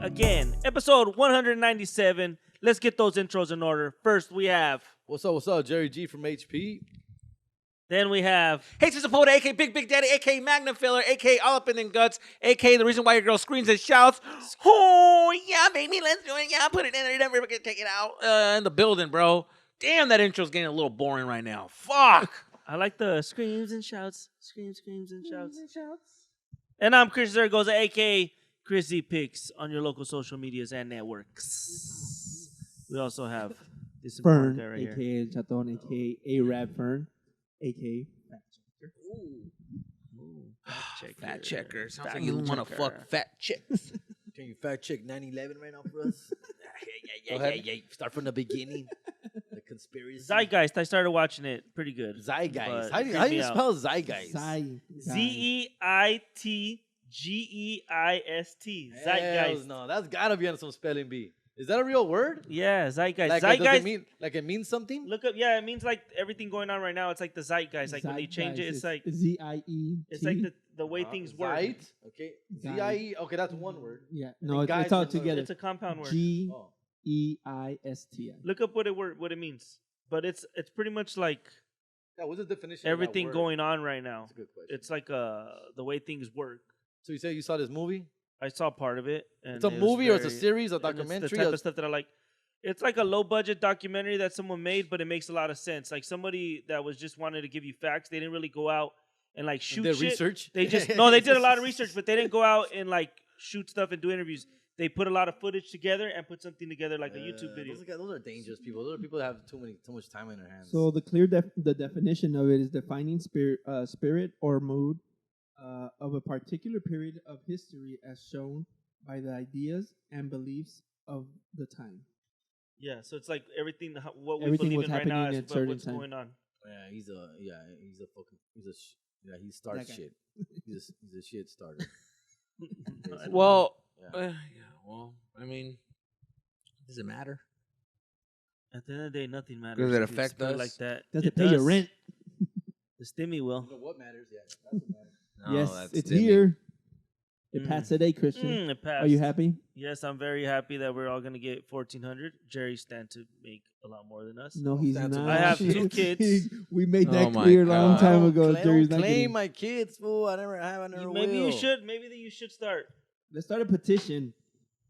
again. Episode 197. Let's get those intros in order. First, we have. What's up? Jerry G from HP. Then we have. Hey, Sister Poda, a.k.a. Big Daddy, a.k.a. Magnum Filler, a.k.a. All Up in Them Guts, a.k.a. the reason why your girl screams and shouts, oh, yeah, baby, let's do it. Yeah, put it in there. Never gonna take it out. In the building, bro. Damn, that intro's getting a little boring right now. Fuck. I like the screams and shouts. Screams and shouts. And I'm Chris Zergoza, a.k.a. Chris Z Picks on your local social medias and networks. We also have this Fern, guy right a.k.a. here. Chaton, a.k.a. A-Rab Fern, a.k.a. Fat Checker. Fat checker. Sounds like you want to fuck fat chicks. Can you fact check 9/11 right now for us? Yeah. Start from the beginning. The conspiracy. Zeitgeist. I started watching it. Pretty good. Zeitgeist. But How do you out. spell Zeitgeist? Zeitgeist. Hells Zeitgeist. no, that's gotta be on some spelling bee. Is that a real word? Yeah, zeitgeist. Like, Zeitgeist. it means something? Look up. Yeah, it means like everything going on right now. It's like the zeitgeist. Like when they change it, it's like Z-I-E. it's like the way things work. Zeit? Okay. Z-I-E. Okay, that's one word. Yeah, And no, then it's guys all is another together. It's a compound word. G-E-I-S-T-I. Look up what it means. But it's pretty much like Yeah, what's the definition everything of that word? going on right now. That's a good question. It's like the way things work. So you say you saw this movie? I saw part of it. And It's a it was movie or it's a very- series, a and it's documentary? the type of stuff that I like. It's like a low budget documentary that someone made, but it makes a lot of sense. Like somebody that was just wanted to give you facts. They didn't really go out and like shoot Did shit. research? They just they did a lot of research, but they didn't go out and like shoot stuff and do interviews. They put a lot of footage together and put something together like a YouTube video. Those are dangerous people. Those are people that have too much time in their hands. So the the definition of it is defining spirit or mood of a particular period of history as shown by the ideas and beliefs of the time. Yeah, so it's like everything what we Everything believe was in right now happening is at certain what's time. going on. He starts That guy. shit. He's a shit starter. Well, Yeah. I mean, does it matter? At the end of the day, nothing matters. Does it if you affect spend us? like that? Does it pay your rent? The stimmy will. You know what matters? Yeah, that's what matters. No, Yes, that's it's Timmy. here. It Mm. passed today, Christian. It passed. Are you happy? Yes, I'm very happy that we're all gonna get 1,400. Jerry stand to make a lot more than us. No, he's stand to not. me. I have 2 kids. We made Oh that my clear a long God. time ago. Jerry's Don't not claim getting. my kids, fool. I never will. Maybe you should. Maybe you should start. Let's start a petition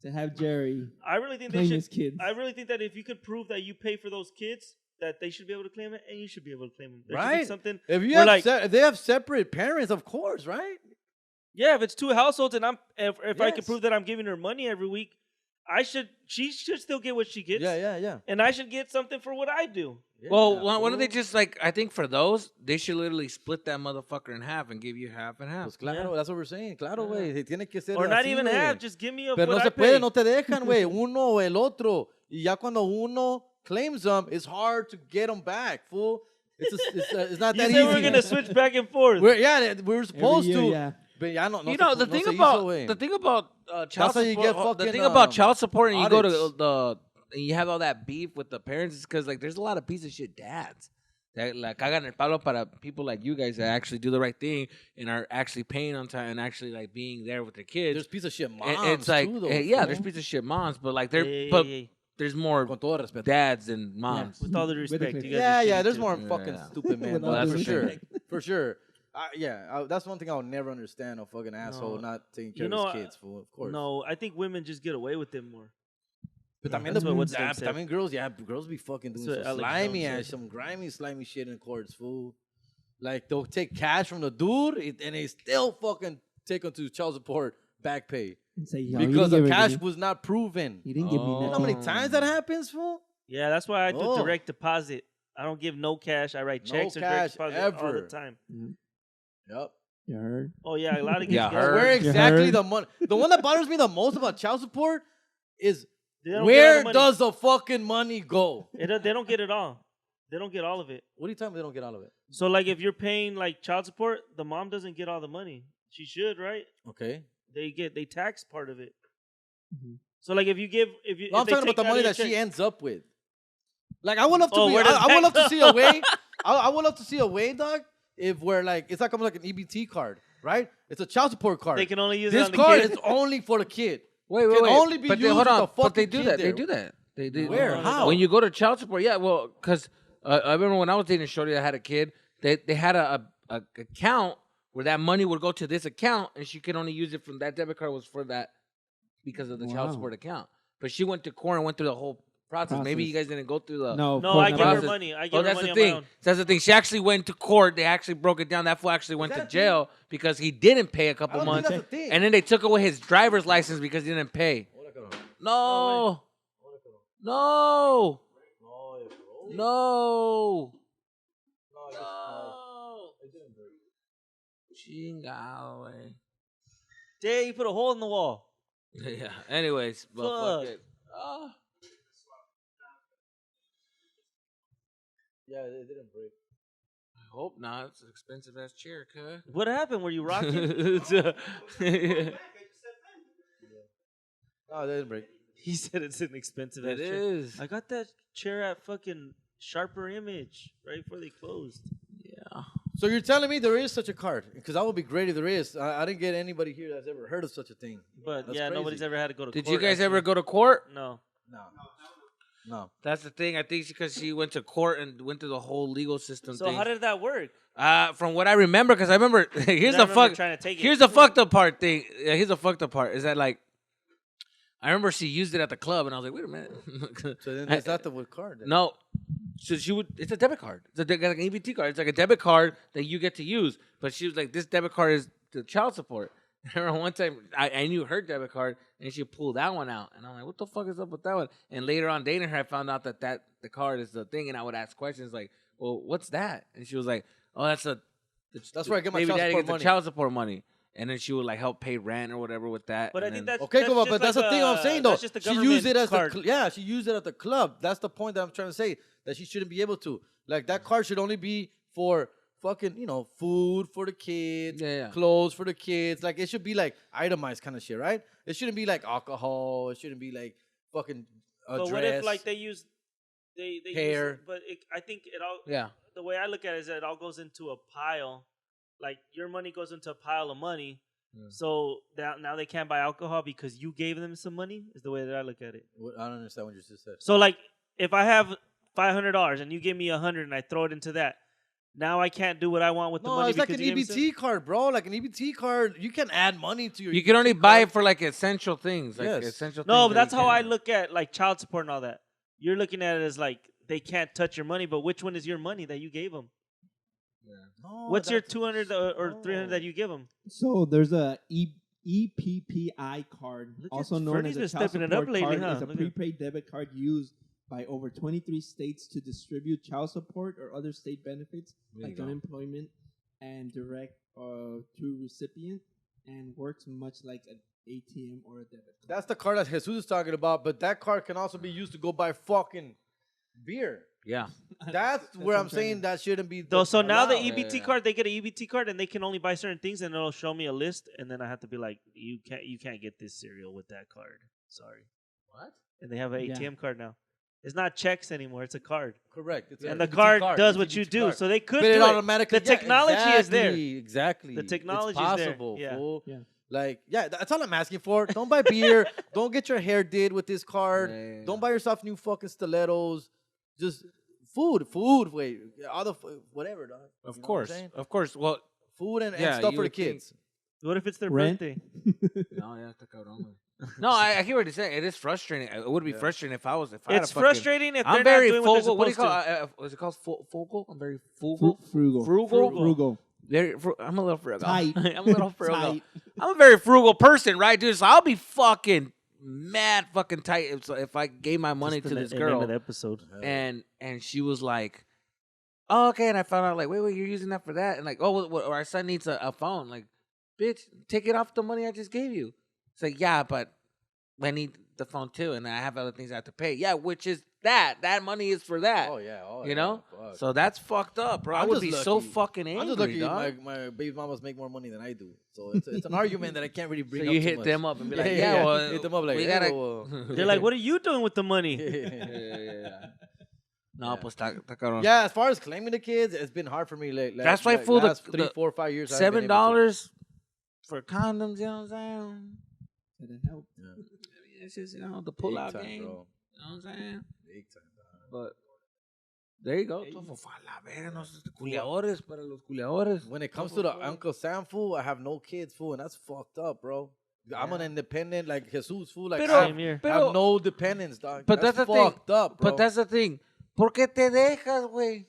to have Jerry I really think they claim should. his kids. I really think that if you could prove that you pay for those kids, that they should be able to claim it, and you should be able to claim them. There should be Right? something. If you We're have like- if they have separate parents, of course, right? Yeah, if it's 2 households, and if I can Yes. prove that I'm giving her money every week, she should still get what she gets. Yeah. And I should get something for what I do. Well, why don't they just I think for those, they should literally split that motherfucker in half and give you half and half. Pues claro, that's what we're saying. Claro, güey. Se tiene que ser Or not así, even güey. half. Just give me Pero what no I se pay. puede, no te dejan, güey. Uno o el otro. Y ya cuando uno claims them, it's hard to get them back, fool. It's not You that said easy. we're gonna switch back and forth. We're supposed Every to. year, yeah. But ya no, You know the thing about child how you support. get The fucking, thing about child support, and you go to audits. and you have all that beef with the parents, is because there's a lot of piece of shit dads that cagan el palo para people like you guys that actually do the right thing and are actually paying on time and actually being there with their kids. There's piece of shit moms And it's like too, though, yeah, fool. there's piece of shit moms, but Hey. there's more Con todo respeto. dads than moms. With all the With respect, the- you guys are Yeah, shitty there's too. more Yeah. fucking stupid men. With though, all that's for the sure. thing. For sure. That's one thing I'll never understand. A fucking asshole not taking care of his kids, fool. Of course. No, I think women just get away with it more. But también That's what what's name I said. mean, girls be fucking doing That's what some Alex slimy Jones ass, said. some grimy, slimy shit in courts, fool. Like they'll take cash from the dude and they still fucking take him to child support back pay And say, "Yo, you because didn't the give it to cash me. was not proven. He didn't give me You know that. how many times that happens, fool? Yeah, that's why I do Oh. direct deposit. I don't give no cash. I write No checks or cash direct deposit all the ever. time. Yep. You heard? Oh yeah, a lot of kids Yeah, get heard. Where You exactly heard? the money? The one that bothers me the most about child support is They don't get all where the money. does the fucking money go? They don't get it all. They don't get all of it. What are you talking about? They don't get all of it. So like if you're paying like child support, the mom doesn't get all the money. She should, right? Okay. They tax part of it. Mhm. So like if you No, I'm if they talking about take the out money of your that she check- ends up with. Like I would love to Oh, be. where does I would that love to go? see a way. I would love to see a way, dog. If we're like, it's like almost like an EBT card, right? It's a child support card. they can only use it This on the card kid. is only for the kid. Wait. can only be but used hold with on. a But they fucking do kid that. They there. do that. They Where? No, How? When you go to child support, yeah. Well, because I remember when I was dating Shorty that had a kid, they had a account where that money would go to this account, and she could only use it from that debit card was for that because of the child Wow. support account. But she went to court and went through the whole process. Maybe you guys didn't go through the No, No, court I never give her process. money. I Oh, give her that's money the on thing. my own. That's the thing. She actually went to court. They actually broke it down. That fool actually went that to a jail because he didn't pay a I couple don't think months. that's a thing. And then they took away his driver's license because he didn't pay. No. No. No. No. Chingado, güey. Dang, you put a hole in the wall. Yeah. Anyways, but fuck Fuck. it. Oh. Yeah, it didn't break. I hope not. It's an expensive ass chair, cuz. What happened? Were you rocking? No, it didn't break. He said it's an expensive ass It chair. is. I got that chair at fucking Sharper Image right before they closed. Yeah. So you're telling me there is such a card? Because that would be great if there is. I didn't get anybody here that's ever heard of such a thing. But That's yeah, crazy. nobody's ever had to go to Did court. you guys ever actually. go to court? No. No. That's the thing. I think because she went to court and went through the whole legal system So thing. how did that work? From what I remember, because I remember here's I the remember fuck. trying to take it. Here's the fucked up part thing. Here's the fucked up part is that like, I remember she used it at the club, and I was like, wait a minute. So then it's not the wood card. Then. No. So she would. It's a debit card. It's like an EBT card. It's like a debit card that you get to use. But she was like, this debit card is the child support. I remember one time I knew her debit card, and she pulled that one out, and I'm like, what the fuck is up with that one? And later on dating her, I found out that the card is the thing, and I would ask questions like, well, what's that? And she was like, oh, that's where I get my baby child daddy support gets the money. child support money. And then she would like help pay rent or whatever with that. But I and think then- that's Okay, come on, just but that's like the thing I'm saying though. That's just the She used it as card. she used it at the club. That's the point that I'm trying to say. That she shouldn't be able to. Like that card should only be for fucking, food for the kids, Yeah. clothes for the kids. Like it should be like itemized kind of shit, right? It shouldn't be like alcohol. It shouldn't be like fucking a But dress. what if like they use Hair. Use, but I think it all. yeah. The way I look at it is that it all goes into a pile. Like your money goes into a pile of money. So now they can't buy alcohol because you gave them some money. Is the way that I look at it. I don't understand what you just said. So like if I have $500 and you give me $100 and I throw it into that, now I can't do what I want with the No, money. it's like because an you gave me some- EBT card, bro. Like an EBT card, you can add money to your. You can only EBT buy card. it for like essential things. Like Yes. essential No, things but that that's you how I can't- look at like child support and all that. You're looking at it as like they can't touch your money, but which one is your money that you gave them? No, What's your that's- 200 or no. 300 that you give them? So there's a EPPI card, Look at also known Fernie's as a been child stepping it support up lately, card. huh? Is a Look at- prepaid debit card used by over 23 states to distribute child support or other state benefits There you like go. unemployment and direct to recipient, and works much like an ATM or a debit card. That's the card that Jesus is talking about, but that card can also be used to go buy fucking beer. Yeah. That's where what I'm I'm saying saying. that shouldn't be. So now the allowed. EBT Yeah. card, they get an EBT card and they can only buy certain things, and it'll show me a list, and then I have to be like, you can't get this cereal with that card. Sorry. What? And they have an Yeah. ATM card now. It's not checks anymore; it's a card, Correct. It's and a the EBT card does It's what you EBT do. card. So they could But it do it. automatically. The technology is there. Exactly. The technology it's is there. possible, Yeah. fool. Yeah. Like, yeah, that's all I'm asking for. Don't buy beer. Don't get your hair did with this card. Yeah. Don't buy yourself new fucking stilettos. Just food. Wait, other whatever. Dog. Of You know what I'm course. saying? Of course. Well, Food and Yeah, stuff you for the would think- kids. What if it's their Rent? birthday? no, yeah, está cabrón, güey. No, I hear what you're saying. It is frustrating. It would be Yeah. frustrating if I had a It's fucking- frustrating if they're I'm very not doing what they're frugal. What do you supposed call? to. Was it called frugal? I'm very frugal. Frugal. Frugal? Frugal. I'm a little frugal. Tight. I'm a little frugal. Tight. I'm a very frugal person, right, dude? So I'll be fucking mad, fucking tight if I gave my money Just to this the name girl of the episode. and she was like, "Oh, okay," and I found out like, wait, you're using that for that, and like, oh, well, our son needs a phone. Like, bitch, take it off the money I just gave you. It's like, yeah, but I need the phone too, and I have other things I have to pay. Yeah, which is that money is for that. Oh yeah. You know, fuck. so that's fucked up, bro. I I'm would just be so lucky. fucking angry, I'm just lucky dog. my baby mamas make more money than I do. So it's an argument that I can't really bring So up you too hit much. them up and be like, Yeah, yeah, well, hit them up like, we hey, gotta. well, They're like, "What are you doing with the money?" yeah. No, Yeah. pues está cabrón. Yeah, as far as claiming the kids, it's been hard for me. Like, That's why, like fool, the- last 3, the 4, 5 years. I haven't been able to. $7 for condoms. You know what I'm saying? Couldn't help. It's just, the pull-out Big time, game. bro. You know what I'm saying? Big time, dog. But there you go. Culiadores para los culiadores. When it comes to the Uncle Sam fool, I have no kids fool, and that's fucked up, bro. I'm an independent like Jesus fool. Like I have no dependents, dog. But that's the fucked thing. up, bro. But that's the thing. ¿Por qué te dejas, güey?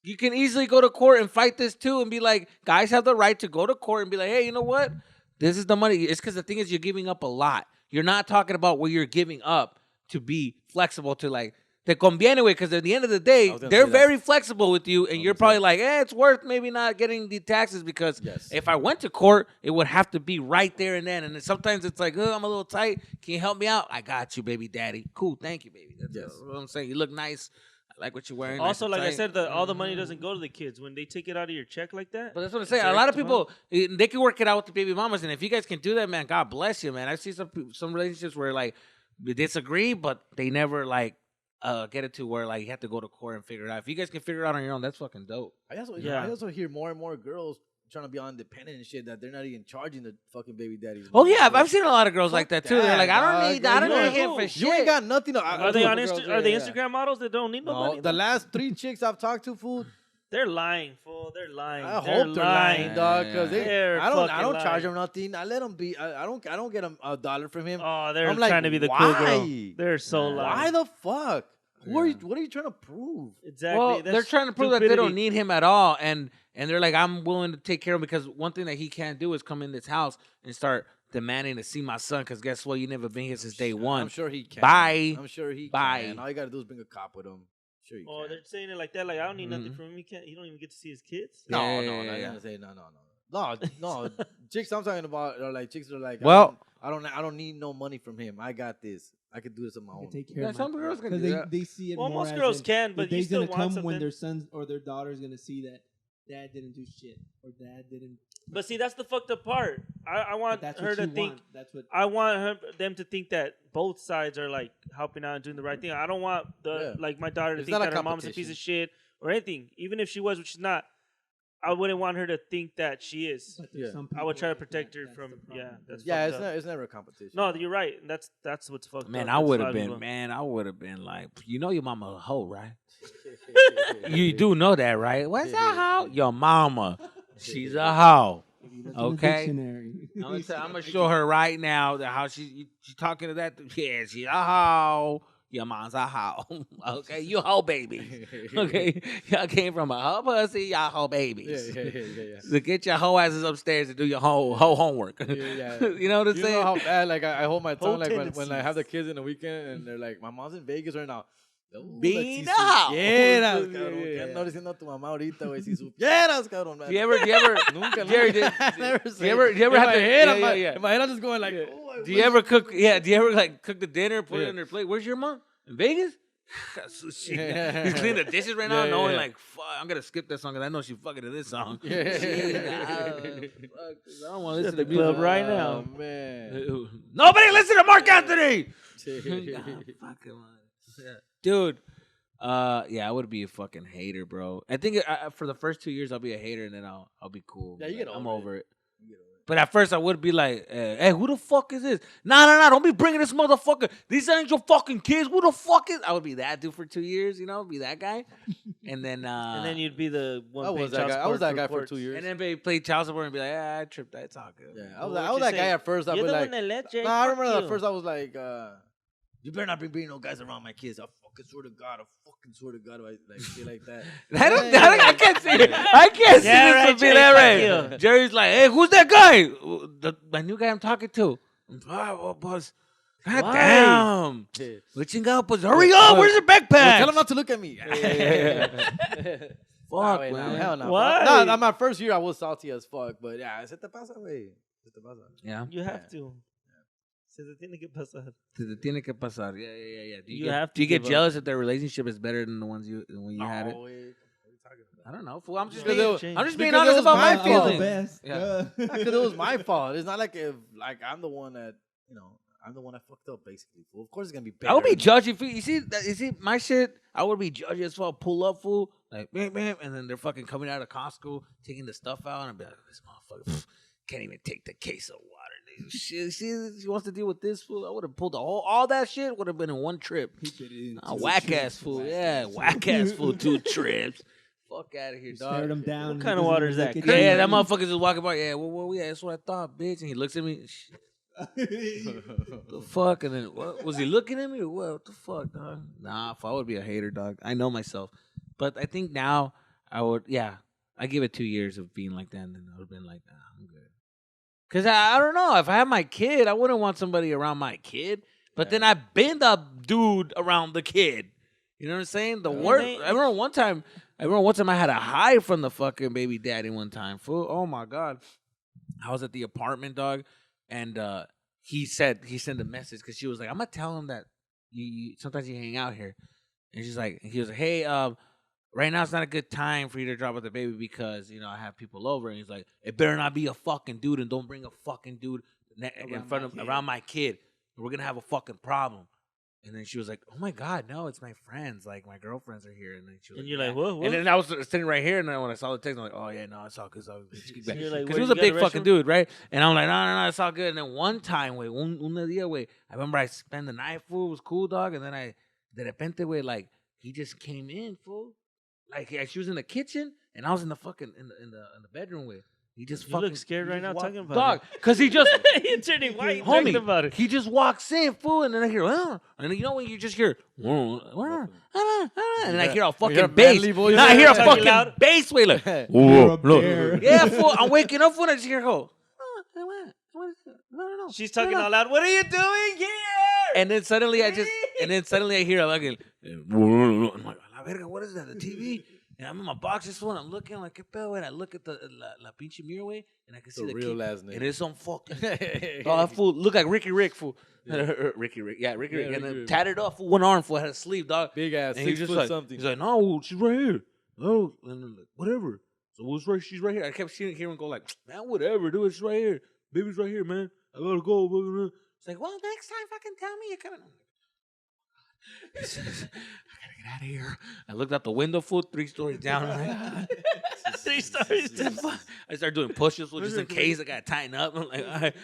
You can easily go to court and fight this too and be like, guys have the right to go to court and be like, hey, you know what? This is the money. It's because the thing is you're giving up a lot. You're not talking about what you're giving up to be flexible to like, te conviene, güey, because at the end of the day, they're very flexible with you and you're probably like, it's worth maybe not getting the taxes because if I went to court, it would have to be right there and then. And then sometimes it's like, I'm a little tight. Can you help me out? I got you, baby daddy. Cool. Thank you, baby. That's what I'm saying. You look nice. I like what you're wearing. Also, like I said, all the money doesn't go to the kids when they take it out of your check like that. But that's what I'm saying. A lot of people, they can work it out with the baby mamas, and if you guys can do that, man, God bless you, man. I see some relationships where like they disagree, but they never like get it to where like you have to go to court and figure it out. If you guys can figure it out on your own, that's fucking dope. I also hear more and more girls trying to be independent and shit that they're not even charging the fucking baby daddies. Oh yeah, I've seen a lot of girls like that too. They're like, I don't need him for shit. You ain't got nothing. Are they on Are they Instagram models that don't need no money? The last 3 chicks I've talked to, fool. They're lying, fool. They're lying. I hope they're lying, dog. Because I don't charge them lying. nothing. I let them be. I don't get a dollar from him. Oh, they're I'm trying like, to be the why? cool girl. They're so lying. Why the fuck? What are you trying to prove? Exactly. Well, they're trying to prove that they don't need him at all, and they're like, I'm willing to take care of him because one thing that he can't do is come in this house and start demanding to see my son. Because guess what? You never been here since day one. I'm sure he can. Bye. I'm sure he Bye. can. All you gotta do is bring a cop with him. Sure you can. They're saying it like that. Like I don't need nothing from him. He don't even get to see his kids. No. Chicks I'm talking about are like chicks are like, well, I don't need no money from him. I got this. I could do this on my own. Take care of some girls can do because that. they see it Well, more most as girls in can, the but you day's still gonna want come something. when their sons or their daughters gonna see that dad didn't do shit or dad didn't. But see, that's the fucked up part. I want her to think. That's what I want them to think that both sides are like helping out and doing the right thing. I don't want like my daughter to It's think not a that her mom's a piece of shit or anything. Even if she was, which she's not, I wouldn't want her to think that she is. I would try to protect her from. It's never a competition. No, you're right. That's what's fucked up. Man, I would have been like, you know your mama a hoe, right? You do know that, right? What's a hoe? Your mama. She's a hoe. Okay? I'm gonna show her right now that how she's talking to that. Yeah, she's a hoe. Your mom's a hoe. Okay, you a hoe baby. Okay, y'all came from a hoe pussy, y'all hoe babies. Yeah. So get your hoe asses upstairs and do your hoe homework. Yeah. You know what I'm You saying? know how bad, like, I hold my tongue, like, when I tendencies. have the kids in the weekend and they're like, my mom's in Vegas right now. Being Si a hoe. supieras, cabrón. ¿Qué ando diciendo a tu mamá ahorita, güey? Si supieras, cabrón. Man. Do you ever, Nunca, Jerry, never do you ever have to, in my head, I'm just going like, oh, Do you ever cook? Yeah. Do you ever like cook the dinner, put it on their plate? Where's your mom? In Vegas? Sushi. He's cleaning the dishes right now, knowing like, fuck, I'm gonna skip that song because I know she's fucking to this song. Yeah. I don't want to listen to the club music right now. Oh, man. Nobody listen to Mark Anthony. Dude. I would be a fucking hater, bro. I think for the first 2 years I'll be a hater and then I'll be cool. Yeah, you get I'm over over it. But at first I would be like, hey, who the fuck is this? Nah, don't be bringing this motherfucker. These ain't your fucking kids. Who the fuck is? I would be that dude for 2 years, be that guy. And then you'd be the one. I was that guy for 2 years. And then they play child support and be like, I tripped. It's all good. Yeah, I was that guy at first. I You're was the like, one that let Jay. I remember at first I was like, you better not be bringing no guys around my kids. I fucking swear to God. Like shit like that. I can't see it. I can't see this would be that right. Jerry's like, hey, who's that guy? My new guy I'm talking to. Boss. God damn. What you got, boss? Hurry up. Where's your backpack? Tell him not to look at me. Fuck, man. man. Hell no. Why? No, my first year I was salty as fuck. But yeah, se te pasa, güey. Yeah. You have to. Se te tiene que pasar. Se tiene que pasar. Yeah. You do you get jealous if their relationship is better than the ones when you had it? Güey. I don't know. Fool. I'm just Because being because honest it was about my my fault. feelings. Yeah. Because it was my fault. It's not like if I'm the one that I'm the one that fucked up basically. Well, of course it's gonna be better. I would be judgy. You see my shit. I would be judgy as well. Pull up, fool. Like bam, and then they're fucking coming out of Costco, taking the stuff out, and I'd be like, this motherfucker can't even take the case of water. She wants to deal with this fool. I would have pulled all that shit. Would have been in one trip. Whack ass fool. Yeah, whack ass fool. 2 trips. Fuck out of here, dog. Stared him down. What kind of water is that? Yeah, that motherfucker just walking by. Yeah, well, yeah, that's what I thought, bitch. And he looks at me. The fuck? And then what was he looking at me or what the fuck, dog? Nah, if I would be a hater, dog. I know myself. But I think now I would, I give it 2 years of being like that, and then I would have been like, nah, I'm good. Because I don't know. If I had my kid, I wouldn't want somebody around my kid. But then I've been the dude around the kid. You know what I'm saying? The worst. I remember one time I had to hide from the fucking baby daddy one time. Fool. Oh my God. I was at the apartment, dog. And he sent a message because she was like, I'm gonna tell him that you sometimes you hang out here. And he was like, hey, right now it's not a good time for you to drop off the baby because I have people over. And he's like, it better not be a fucking dude, and don't bring a fucking dude around my kid. We're gonna have a fucking problem. And then she was like, oh my God, no, it's my friends. Like, my girlfriends are here. And then she was and you're like, what? And then I was sitting right here, and then when I saw the text, I'm like, oh, yeah, no, it's all good. Because like, he was a big fucking dude, right? And I'm like, no, it's all good. And then one time, I remember I spent the night, fool. It was cool, dog. And then de repente, like, he just came in, fool. Like, she was in the kitchen, and I was in the fucking, in the bedroom with. He just you look scared right now talking about dog, because he just you're turning white homie, talking about it. He just walks in, fool, and then I hear, and then when you just hear, and I hear a fucking bass. Now I hear a fucking bass wait, like, yeah, fool. I'm waking up, fool, and I just hear her go, no. She's talking out loud. What are you doing here? And then suddenly I hear a fucking, I'm like, la verga, what is that? The TV? And I'm in my box this one. I'm looking like, ¿qué pedo? And I look at the la pinche mirror way, and I can see the real kid, last name. and it's some fucking that fool look like Ricky Rick, fool. Ricky Rick, and then tatted off one arm, fool, had a sleeve, dog. Big ass, and 6 foot like, something. He's like, no, she's right here. Oh, and then like, whatever. So she's right here. I kept hearing him go like, man, whatever, dude, she's right here. Baby's right here, man. I gotta go. It's like, well, next time fucking tell me you're coming. I gotta get out of here. I looked out the window, fool, 3 stories down. I'm like, 3 stories down. I started doing pushes, fool, just in case I got tighten up. I'm like, I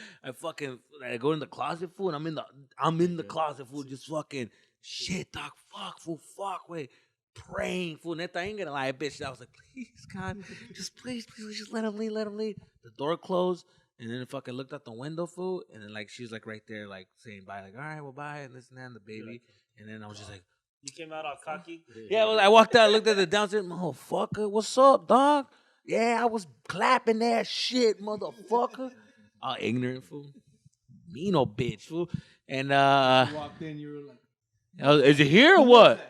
go in the closet, fool, and I'm in the closet, fool, just fucking shit, dog, fuck, wait, praying, fool. Neta, I ain't gonna lie, bitch. I was like, please, God, please, just let him leave. The door closed. And then fucking looked out the window, fool, and then like she's like right there, like saying bye, like all right, well bye, and this and that, and the baby. And then I was just like, you came out all cocky. Yeah, I walked out, looked at the downstairs, motherfucker, what's up, dog? Yeah, I was clapping that shit, motherfucker. All ignorant, fool, mean old bitch, fool. And You walked in, you were like, is it here or what?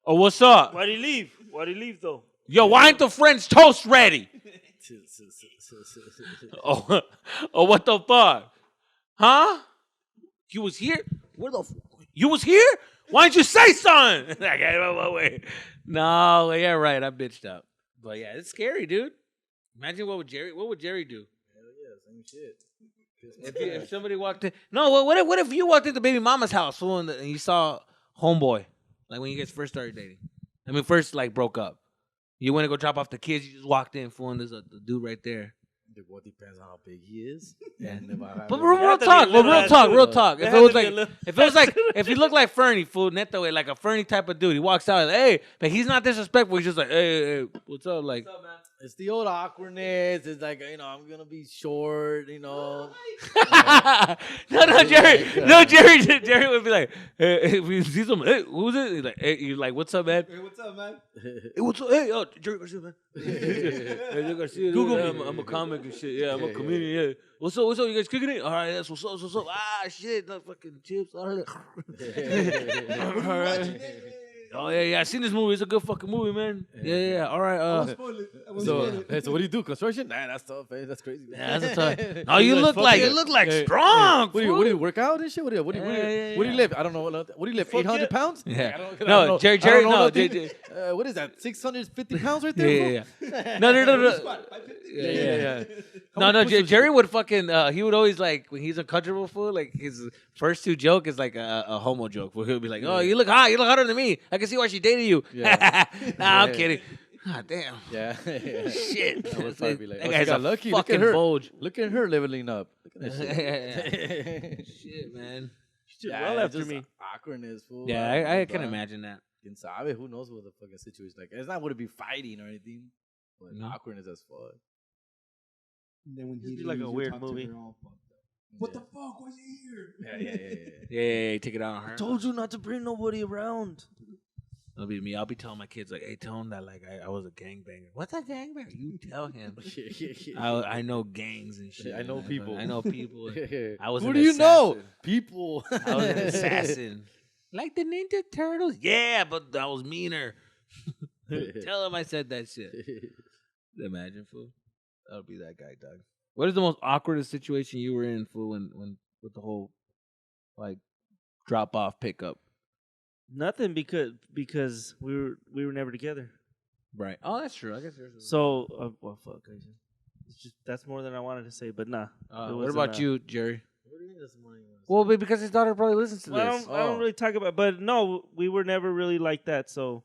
Or what's up? Why'd he leave though? Yo, why ain't the French toast ready? Oh, what the fuck? Huh? You was here? You was here? Why didn't you say something? Wait. No, yeah, right. I bitched up. But yeah, it's scary, dude. Imagine what would Jerry do? Hell yeah, same shit. If somebody walked in. No, what if you walked into baby mama's house, fool, and you saw homeboy, like when you guys first started dating? I mean, first like broke up. You went to go drop off the kids. You just walked in, fool, and there's the dude right there. Well, depends on how big he is. Yeah. But real talk. If he looked like Fernie, fool, neto, like a Fernie type of dude, he walks out, like, hey, but he's not disrespectful. He's just like, hey, what's up, like. What's up, man? It's the old awkwardness. It's like, I'm gonna be short, No, Jerry would be like, hey, if we see some, hey, who's it? He's like, hey, you're like, what's up, man? hey, what's up, man? Hey, what's up? Hey, Jerry Garcia, man. Hey, Jerry Garcia, Google me. I'm a comic and shit. Yeah, I'm a comedian. Yeah. What's up? You guys kicking it? All right, that's what's up. Ah, shit, not fucking chips. All right. Oh yeah, I seen this movie. It's a good fucking movie, man. Yeah. All right. So what do you do? Construction? Nah, that's tough. Man. That's crazy. Yeah, that's tough. No, you look like strong. What do you work out and shit? Where do you live? I don't know. What do you live? 800 pounds? Yeah. No, Jerry. No. What is that? 650 pounds right there? Yeah. No. Yeah. No. Jerry would fucking. He would always like when he's uncomfortable, fool. Like his first 2 joke is like a homo joke. Where he'll be like, "Oh, you look hot. You look hotter than me. I can see why she dated you." Yeah. Nah, I'm kidding. God damn. Yeah. Shit. I would probably be like, That oh, she guy's got a lucky. Look at fucking her. bulge. Look at her leveling up. Look at that shit. Shit, man. She did Yeah, well it's after just me. Awkwardness, fool. Yeah, don't I know, can dog. imagine that. Quién sabe? Who knows what the fucking situation like? It's not would it be fighting or anything, but No. awkwardness as fuck. And then when It'd he be like a leaves, you weird talk to movie. her all fucked up. What the fuck was he here? Yeah, take it out on her. Told you not to bring nobody around. It'll be me. I'll be telling my kids like, "Hey, Tone, that like I was a gangbanger." What's a gangbanger? You tell him. I know gangs and shit. I know man. people. I know people. I was Who an do you know? assassin. People. I was an assassin. Like the Ninja Turtles. Yeah, but I was meaner. Tell him I said that shit. Imagine, fool. That'll be that guy, dog. What is the most awkwardest situation you were in, fool, when with the whole like drop off pickup? Nothing because we were never together. Right. Oh, that's true. I guess there's. So well, fuck. It's just that's more than I wanted to say, but nah. It what wasn't, about you, Jerry? What do you mean this morning? Well, because his daughter probably listens to Well, this. I don't really talk about, but no, we were never really like that. So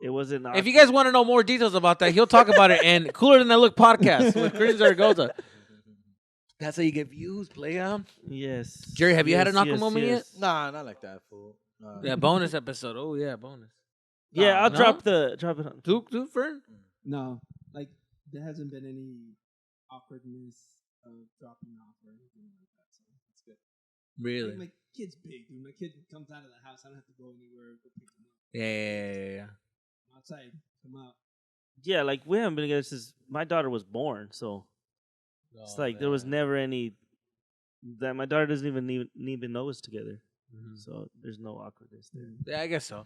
it wasn't. If you guys want to know more details about that, he'll talk about it. And Cooler Than That Look podcast with Chris Zaragoza. That's how you get views, play on. Yes. Jerry, have you had an awkward moment yet? Nah, not like that, fool. Nah. Yeah, bonus episode. Oh yeah, bonus. Yeah, I'll No? drop it on. Duke, Fern? No, like there hasn't been any awkwardness of dropping off or anything like that. So that's good. Really? My kid's big, dude. My kid comes out of the house. I don't have to go anywhere. Go pick him up. Yeah. Outside, come out. Yeah, like we haven't been together since my daughter was born. So it's like there was never any that my daughter doesn't even know us together. Mhm. So there's no awkwardness there. Yeah, I guess so.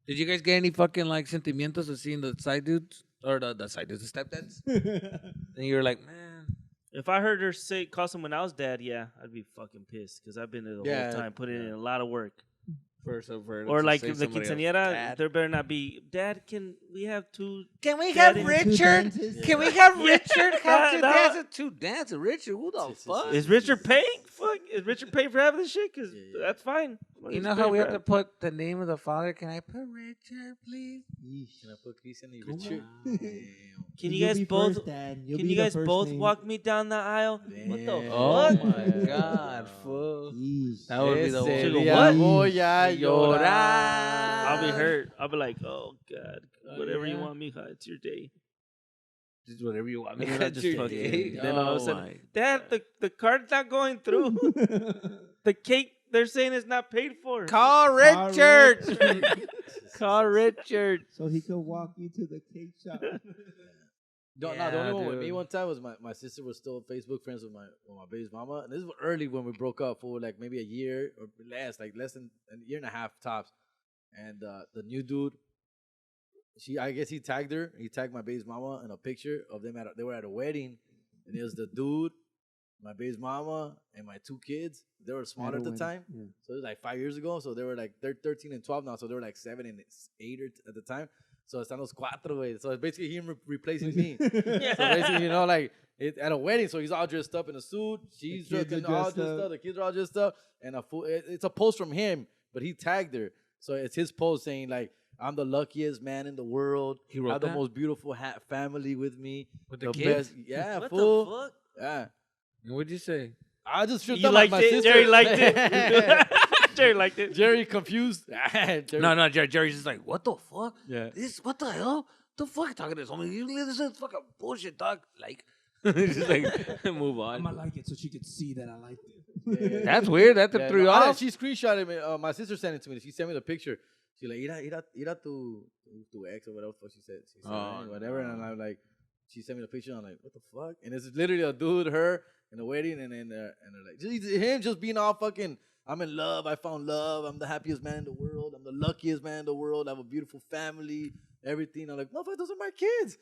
Did you guys get any fucking like sentimientos of seeing the side dudes or the side dudes, the stepdads? And you were like, man. If I heard her call someone else dad, yeah, I'd be fucking pissed because I've been there the whole time putting in a lot of work. Or like the quinceañera, there better not be. Dad, can we have two? Can we have have Richard? Richard? Can we have Richard have two No. dances? Two dances, Richard? Who the fuck? Is Richard paying? Fuck, is Richard paying for having this shit? Because that's fine. You know how we have to put the name of the father? Can I put Richard, please? Can I put Christian and Richard? Can you guys both? Can you guys both walk me down the aisle? What the Oh fuck? my god, fool. That would be the Ese one. día What? voy a llorar. I'll be hurt. I'll be like, oh god, whatever you want, mija, it's your day. Just whatever you want me And to I just do. fucking- Then all of a Oh sudden, my. Dad, the card's not going through. The cake they're saying is not paid for. Call Richard. Call Richard. So he could walk you to the cake shop. The only Yeah, one with dude. me one time was my sister was still Facebook friends with my baby's mama, and this was early when we broke up for like maybe a year or less than a year and a half tops. And the new dude, I guess he tagged her. He tagged my baby's mama in a picture of them they were at a wedding, and it was the dude, my baby's mama, and my two kids. They were smaller at the time, so it was like 5 years ago. So they were like they're 13 and 12 now, so they were like 7 and 8 at the time. So están los cuatro, güey. So it's basically him replacing me. So basically, you know, like at a wedding, so he's all dressed up in a suit. She's all dressed up. The kids are all dressed up, and it's a post from him, but he tagged her. So it's his post saying like, "I'm the luckiest man in the world. He wrote I have the that? most beautiful family with me. With the kids? best." Yeah, What fool. the fuck? Yeah. And what'd you say? I just shook You up liked my it? sister. Jerry liked it. Jerry liked it. Jerry confused. Jerry. No, Jerry's just like, what the fuck? Yeah. This, what the hell? The fuck you talking to this homie? This is fucking bullshit, dog. Like, just like, move I'm on. gonna like it so she could see that I liked it. That's weird. That Yeah, threw you no, off. she screenshotted me. My sister sent it to me. She sent me the picture. She like, ira tu ex or whatever the fuck she said. She said whatever, and I'm like, she sent me the picture. I'm like, what the fuck? And it's literally a dude, her, in the wedding, and they're like, him just being all fucking. I'm in love. I found love. I'm the happiest man in the world. I'm the luckiest man in the world. I have a beautiful family. Everything. I'm like, motherfucker, those are my kids.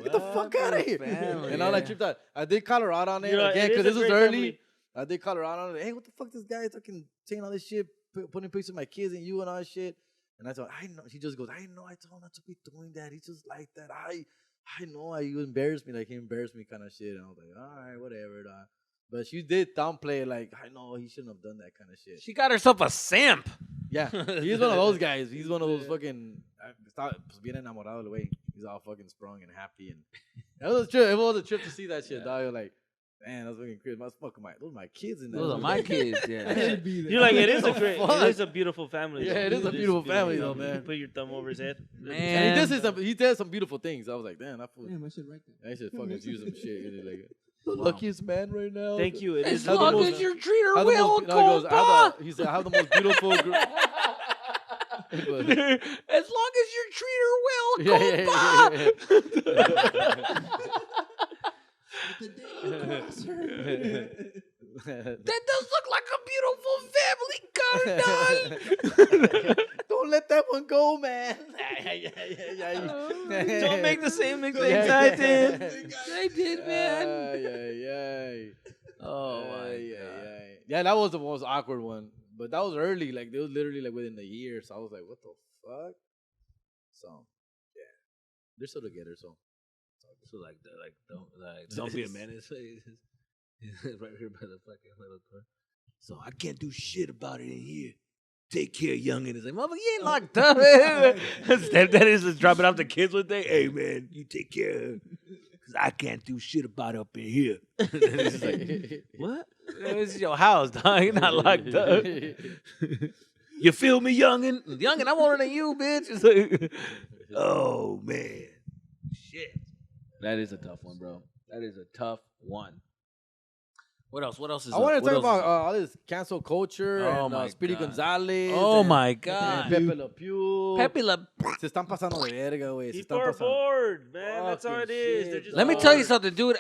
Get the fuck out of here. Family, And all I yeah. tripped out. I did call her out on it You know, again it is because a this was great early. family. I did call her out on it. Hey, what the fuck, this guy is fucking saying all this shit, putting pictures of my kids and you and all that shit. And I thought, I know. She just goes, I know. I told him not to be doing that. He's just like that. I know. You embarrassed me, like he embarrassed me, kind of shit. And I was like, all right, whatever. Dog. But she did downplay it, like, I know he shouldn't have done that kind of shit. She got herself a simp. Yeah, he's one of those guys. He's one of those fucking. Está bien enamorado del güey. He's all fucking sprung and happy, and it was a trip. It was a trip to see that shit, dog. Like, man, that's fucking crazy. Those are my kids in there. Those are my kids. Yeah. I should be there. You're like, it is a the great, fuck? it is a beautiful family. Yeah, though. it is a beautiful family, though, man. You put your thumb over his head. Man. And he did some beautiful things. I was like, damn, that fool. Damn, I should write that. I should fucking use some shit. And like, the luckiest man right now. Thank you. It As is How the long most- as you treat her How the well, most, no, he goes, compa. he said, I have the most beautiful girl. As long as you treat her well, compa. With the day you cross her. That does look like a beautiful family car, dog. Don't let that one go, man. Don't make the same mistakes I did. I did, man. Oh my god. Yeah, that was the most awkward one. But that was early. Like, it was literally like within the year. So I was like, what the fuck? So, yeah. They're still together, so. So don't be a menace. Right here by the fucking little door. So I can't do shit about it in here. Take care, youngin'. It's like, motherfucker, you ain't locked up. That is just dropping off the kids one day. Hey man, you take care of her. Cause I can't do shit about it up in here. It's like, what? This is your house, dog. You're not locked up. You feel me, youngin'? Youngin', I'm older than you, bitch. It's like, oh man. Shit. That is a tough one, bro. That is a tough one. What else? What else is I want to what talk else about is all this cancel culture Oh and my Speedy God. Gonzales. Oh and- my and God. Pepe Le Pew. Pepe Le Se están pasando de verga, güey. Se están People are pasando. bored, man. That's all it Fucking is. shit, They're just Let me tell you bored. something, dude.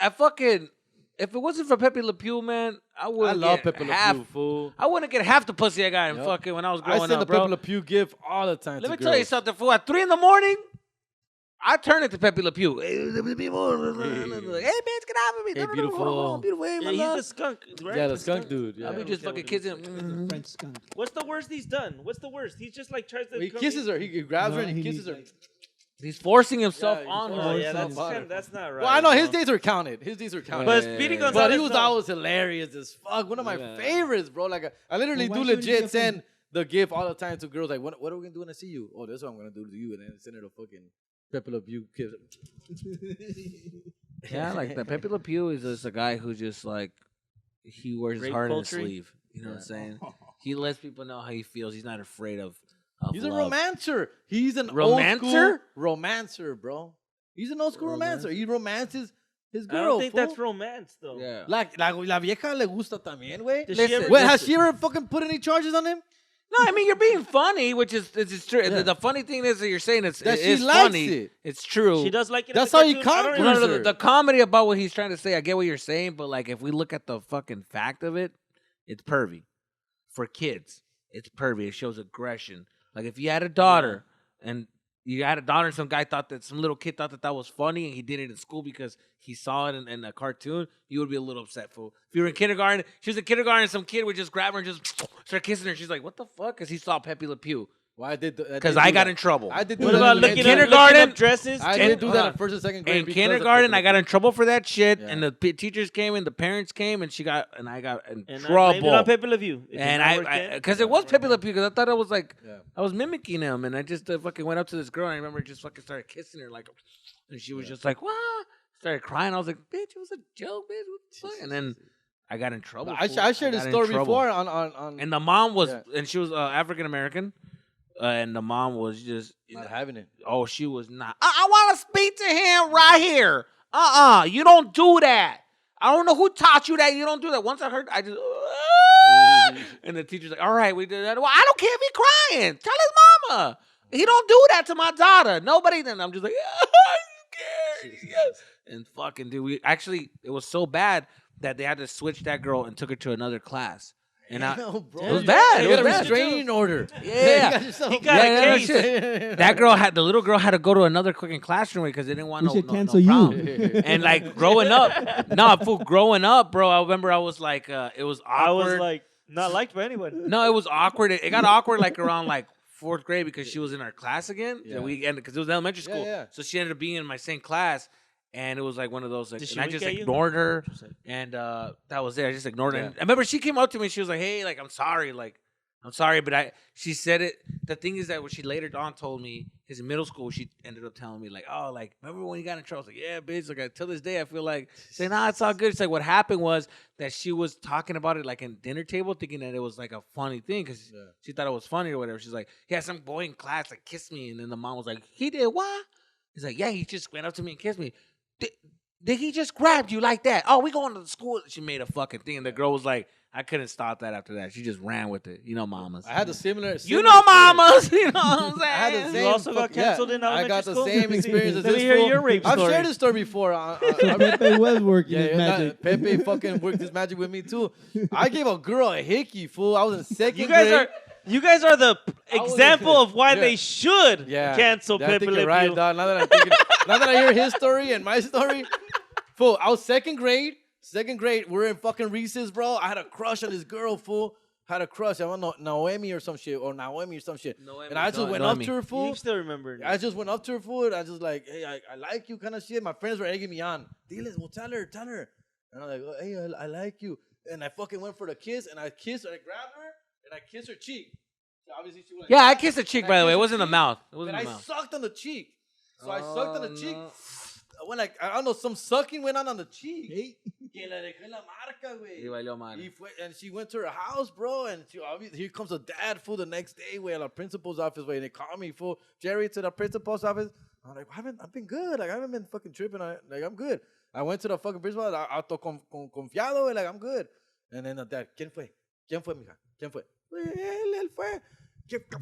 If it wasn't for Pepe Le Pew, man, I I wouldn't love get Pepe Le half. Pew, fool. I wouldn't get half the pussy I got in Yep. fucking when I was I growing send the up, bro. Pepe Le Pew gift all the time. Let me to tell you girls. something, fool. At 3 a.m, I turn it to Pepe Le Pew. Hey, hey, bitch, get out of me. Hey, beautiful. Beautiful. Hey, Yeah, my he's love. the skunk, right? Yeah, the skunk dude. I'll Yeah. be just fucking kissing. The French skunk. What's the worst he's done? What's the worst? He just like tries to. He come kisses in- her. He grabs her No, and he he kisses her. needs, like, He's forcing himself Yeah, he's on forcing Oh her. yeah, himself that's on her. kind of, that's not right. Well, I know his bro. days were counted. His days were counted. But Yeah. Speedy But Gonzales, But he was no. always hilarious as fuck. One of my Yeah. favorites, bro. Like, I literally Well, do why should he legit be send the gift all the time to girls. Like, what are we gonna do when I see you? Oh, this is what I'm gonna do to you, and then send her the fucking Pepe Le Pew gift. Yeah, like the Pepe Le Pew is just a guy who just like he wears his Rape heart on his poultry? sleeve. You know what I'm saying? He lets people know how he feels. He's not afraid of He's a love. romancer. He's an Romancer? old school romancer, bro. He's an old school romancer. He romances his I girl. don't think fool. that's romance though. Yeah. Like la vieja le gusta también, güey. Does she Listen, ever- Wait, has she ever fucking put any charges on him? No, I mean you're being funny, which is it's true. Yeah. The funny thing is that you're saying That it she is likes funny. it. It's true. She does like it. That's in the how he cartoon. I don't conquers remember- her. The comedy about what he's trying to say, I get what you're saying, but like if we look at the fucking fact of it, it's pervy. For kids, it's pervy. It shows aggression. Like if you had a daughter and some guy thought that some little kid thought that was funny and he did it in school because he saw it in a cartoon, you would be a little upset, fool. If you were in kindergarten, she was in kindergarten and some kid would just grab her and just start kissing her. She's like, what the fuck? Because he saw Pepe Le Pew. Well, I did. Because I got in trouble. I did do What that about in looking kindergarten? up, looking up dresses? I in- did do that hold in on. first and second grade. In because of kindergarten, Pepe I got Le in trouble for that shit, Yeah. and the teachers came and the parents came, and I got in and I blamed it trouble. on Pepe Le Pew. It did And not work I then. because it was Pepe Le Pew, because I thought it was like Yeah. I was mimicking him, and I just fucking went up to this girl, and I remember just fucking started kissing her like, and she was just like, "What?" Started crying. I was like, "Bitch, it was a joke, bitch." What the fuck? And then I got in trouble. I fool. shared got this in story trouble. before on And the mom was, Yeah. and she was African American, and the mom was just, not having it. oh, she was not. I want to speak to him right here. You don't do that. I don't know who taught you that. You don't do that. Once I heard, I just, and the teacher's like, all right, we did that. Well, I don't care if he's crying. Tell his mama. He don't do that to my daughter. Nobody. Then I'm just like, who cares? Yes. And fucking dude, it was so bad that they had to switch that girl and took her to another class. And I, No, bro. it was bad. You It got was a bad. restraining order. Yeah. You got yourself- He got Yeah, a no case. shit. The little girl had to go to another fucking classroom because they didn't want We no should no cancel problem. you. And like growing up, growing up, bro, I remember I was like, it was awkward. I was like not liked by anyone. No, it was awkward. It got awkward like around like 4th grade because she was in our class again. Yeah. And we ended because it was elementary Yeah, school, yeah. so she ended up being in my same class. And it was like one of those, like, Did she and I wink just at you? ignored her, and that was it. I just ignored her. Yeah. And I remember she came up to me. She was like, "Hey, like, I'm sorry, like, I'm sorry, but she said it. The thing is that what she later on told me is in middle school, she ended up telling me like, oh, like, remember when you got in trouble? I was like, yeah, bitch. Like, till this day, I feel like saying, nah, it's all good. It's like what happened was that she was talking about it like in dinner table, thinking that it was like a funny thing because she thought it was funny or whatever. She's like, yeah, some boy in class like kissed me, and then the mom was like, he did what? He's like, yeah, he just went up to me and kissed me. Did he just grab you like that? Oh, we going to the school. She made a fucking thing, and the girl was like, I couldn't stop that after that. She just ran with it. You know, mamas. I had the similar You know, mamas. You know what I'm saying? I had the same. You also got canceled in elementary I got the school? same experience as Let me this hear fool. your rape I've story. shared this story before. So Pepe was working his magic. Pepe fucking worked his magic with me too. I gave a girl a hickey, fool. I was in second grade. You guys are the example of why Yeah. they should cancel I Pepe think Le you're right, Pew. dog. Now that I hear his story and my story, fool. I was second grade. We're in fucking recess, bro. I had a crush on this girl, fool. Had a crush. I don't know, Naomi or some shit. And I just went up to her, fool. You still remember. I just went up to her, fool. And I just like, hey, I like you kind of shit. My friends were egging me on. Diles, well, tell her. And I'm like, oh, hey, I like you. And I fucking went for the kiss, and I kissed her. I grabbed her, and I kissed her cheek. So obviously she was like, Yeah, I kissed a cheek, by the way. It wasn't the mouth. It wasn't and the I mouth. sucked on the cheek. So I sucked on the cheek. When I don't know, some sucking went on the cheek. Que le dejé la marca, güey. Y valió madre. And she went to her house, bro. And here comes the dad, fool, the next day, güey, at the principal's office, güey. And they call me, fool, Jerry, to the principal's office. I'm like, I've been good. Like, I haven't been fucking tripping. I'm good. I went to the fucking principal. Auto confiado, güey. Like, I'm good. And then the dad, ¿Quién fue, mija? ¿Quién fue? Él fue.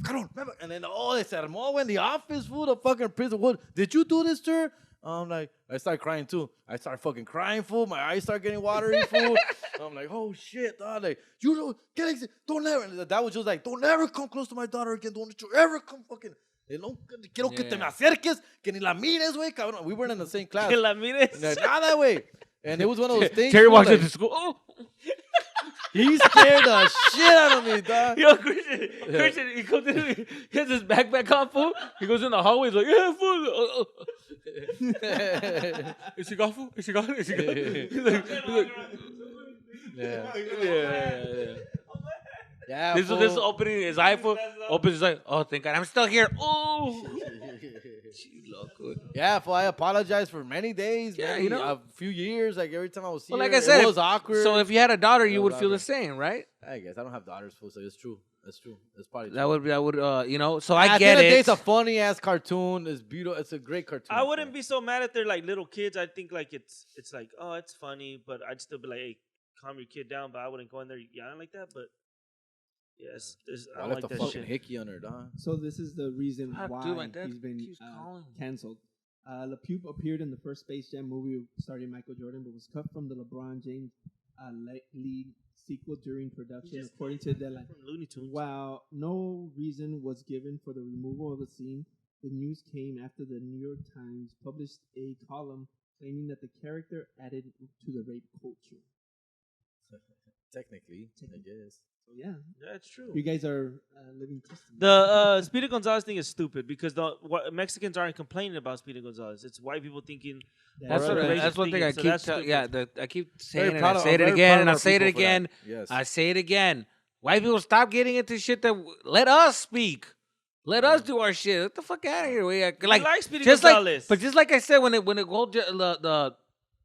Cabrón. And then, they se armó in the office, fool, the fucking principal. Did you do this to her? I'm like, I started crying too. I started fucking crying, fool. My eyes start getting watery, fool. I'm like, oh shit, dog. Like, don't ever. And the dad was just like, don't ever come close to my daughter again. Don't you ever come fucking. Quiero que te me acerques, que ni la mires, güey, cabrón. We weren't in the same class. Que la mires. Nada, güey. And it was one of those things. Terry fool, walks like, into school. Oh. he scared the shit out of me, dog. Yo, Christian, he comes in, he has his backpack on, fool. He goes in the hallway, he's like, yeah, fool. Is he gone, fool? He's like, yeah. Yeah, This is opening his iPhone. Opens his eye. Oh, thank God, I'm still here. Oh. Yeah, fool, I apologized for many days, Yeah, maybe you know. a few years. Like every time I was here, Well, like I said, it was awkward. So if you had a daughter, you It would was feel the awkward. same, right? I guess I don't have daughters, fool, so it's true. That's true. That's probably true. That would, you know. So I At the get end of the day, it. it's a funny ass cartoon. It's beautiful. It's a great cartoon. I wouldn't be so mad if they're like little kids. I think like it's like, oh, it's funny, but I'd still be like, hey, calm your kid down. But I wouldn't go in there yelling like that. But yes, I I don't left like the that fucking shit. hickey on her, dog. So this is the reason Fuck, why dude, my dad he's been keeps calling me. canceled. Le Pew appeared in the first Space Jam movie starring Michael Jordan, but was cut from the LeBron James lead sequel during production, according to Deadline. From Looney Tunes. While no reason was given for the removal of the scene, the news came after the New York Times published a column claiming that the character added to the rape culture. Technically, I guess. So yeah, That's true. you guys are living testimony. The Speedy Gonzales thing is stupid because Mexicans aren't complaining about Speedy Gonzales. It's white people thinking. That's or what. racist That's one thing I thinking, so keep. that's stupid. I keep saying it. proud I of- say I'm it very again, proud and of I say it our people for that. again. Yes. I say it again. White people stop getting into shit that let us speak. Let us do our shit. Get the fuck out of here. We like Speedy just Gonzales. but just like I said, when it go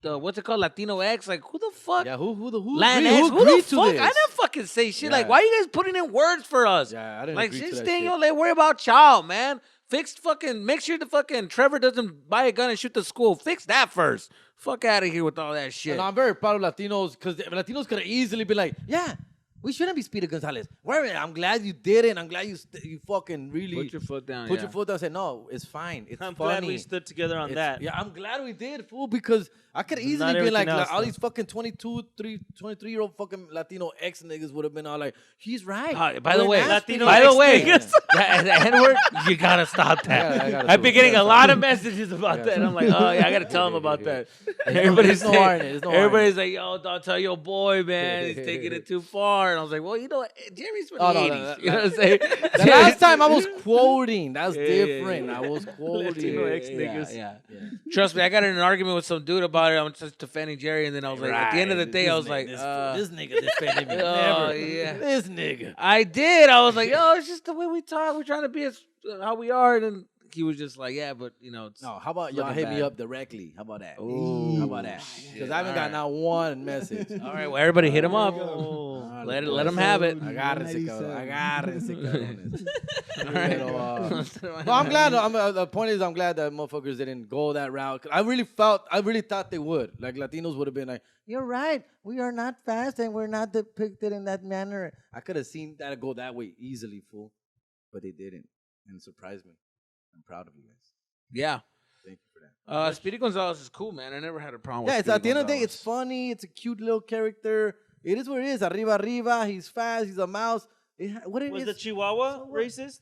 the what's it called, Latino X, like who the fuck? Yeah, who Latinx, who who agreed the to fuck? this? I didn't fucking say shit. Like, Yeah. why are you guys putting in words for us? Yeah, I didn't Like, agree to just that stay in shit. your lane. Worry about y'all, man. Make sure the fucking Trevor doesn't buy a gun and shoot the school. Fix that first. Fuck out of here with all that shit. And I'm very proud of Latinos because Latinos could have easily been like, yeah, we shouldn't be Speedy Gonzales. I'm glad you did it. I'm glad you fucking really Put your foot down. put your foot down and say, no, it's fine. It's I'm funny. glad we stood together on that. Yeah, I'm glad we did, fool, because I could Not easily be like, everything else, all though. these fucking 23-year-old fucking Latino ex niggas would have been all like, he's right. By the We're way, not Latino by the ex way, niggas. the N-word, you gotta stop that. I gotta I've been do it. getting I a gotta lot stop of messages about that. And I'm like, oh yeah, I gotta tell them about that. There's Everybody's no saying- iron, there's no iron. everybody's like, yo, don't tell your boy, man. He's taking it too far, And I was like, well, you know what? Jeremy's from Oh, the no, 80s. You know what I'm saying? The last time I was quoting. That's Yeah, different. yeah. I was quoting. Latino ex-niggas. Yeah. Trust me, I got in an argument with some dude about it. I'm just defending Jerry, and then I was like, at the end of the day, I was like, this nigga defended me. oh, Never. yeah. This nigga. I did. I was like, oh, it's just the way we talk. We're trying to be as how we are. And then he was just like, yeah, but you know, it's No, how about y'all looking hit me bad. up directly? How about that? Ooh, How about that? Because I haven't all got right. not one message. All right, well, everybody hit him up. Oh. Let him have it. Agárrense, cabrón. Agárrense, cabrones. All right. No, I'm glad. The point is, I'm glad that motherfuckers didn't go that route. 'Cause I really thought they would. Like Latinos would have been like, "You're right. We are not fast, and we're not depicted in that manner." I could have seen that go that way easily, fool, but they didn't, and it surprised me. I'm proud of you guys. Yeah. Thank you for that. Speedy Gonzales is cool, man. I never had a problem with Yeah, it's Speedy at the end of the day, Gonzales. it's funny. It's a cute little character. It is what it is. Arriba. He's fast. He's a mouse. What it Was is? the Chihuahua So what? racist?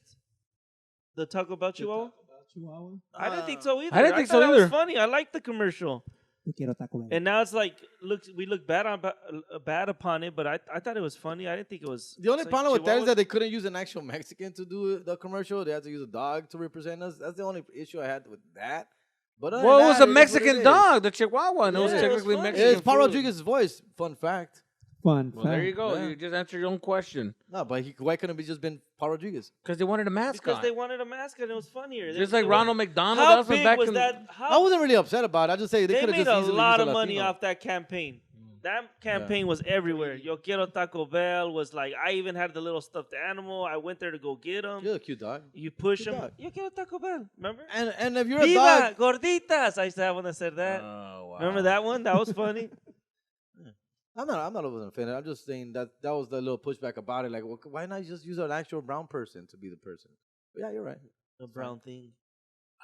The Taco Bell Chihuahua? Chihuahua. I didn't think so either. I didn't think thought so it was either. funny. I liked the commercial. Yo quiero Taco Bell. And now it's like, we look bad upon it, but I thought it was funny. I didn't think it was. The only it's like problem with that is Chihuahua- that they couldn't use an actual Mexican to do the commercial. They had to use a dog to represent us. That's the only issue I had with that. But other Well, than it was that, a is what Mexican it is. dog, the Chihuahua, and it was Yeah, it was technically funny. Mexican. It's Paul food. Rodriguez's voice. Fun fact. Fun. Well, there fact. you go. Yeah. You just answered your own question. No, but why couldn't it just been Paul Rodriguez? Because they wanted a Because mascot. they wanted a mascot and it was funnier. Just They- like they Ronald were- McDonald. How that was big back was in that? I How, wasn't really upset about it. I just say they they could have made just a easily lot used of a money Latino. off that campaign. That campaign was everywhere. Yo quiero Taco Bell was like, I even had the little stuffed animal. I went there to go get him. You're a cute dog. You push Good him. dog. Yo quiero Taco Bell. Remember? And if you're a Viva, dog, gorditas. I used to have one that said that. Oh, wow. Remember that one? That was funny. I'm not offended. I'm just saying that was the little pushback about it. Like, well, why not just use an actual brown person to be the person? But yeah, you're right. The brown thing.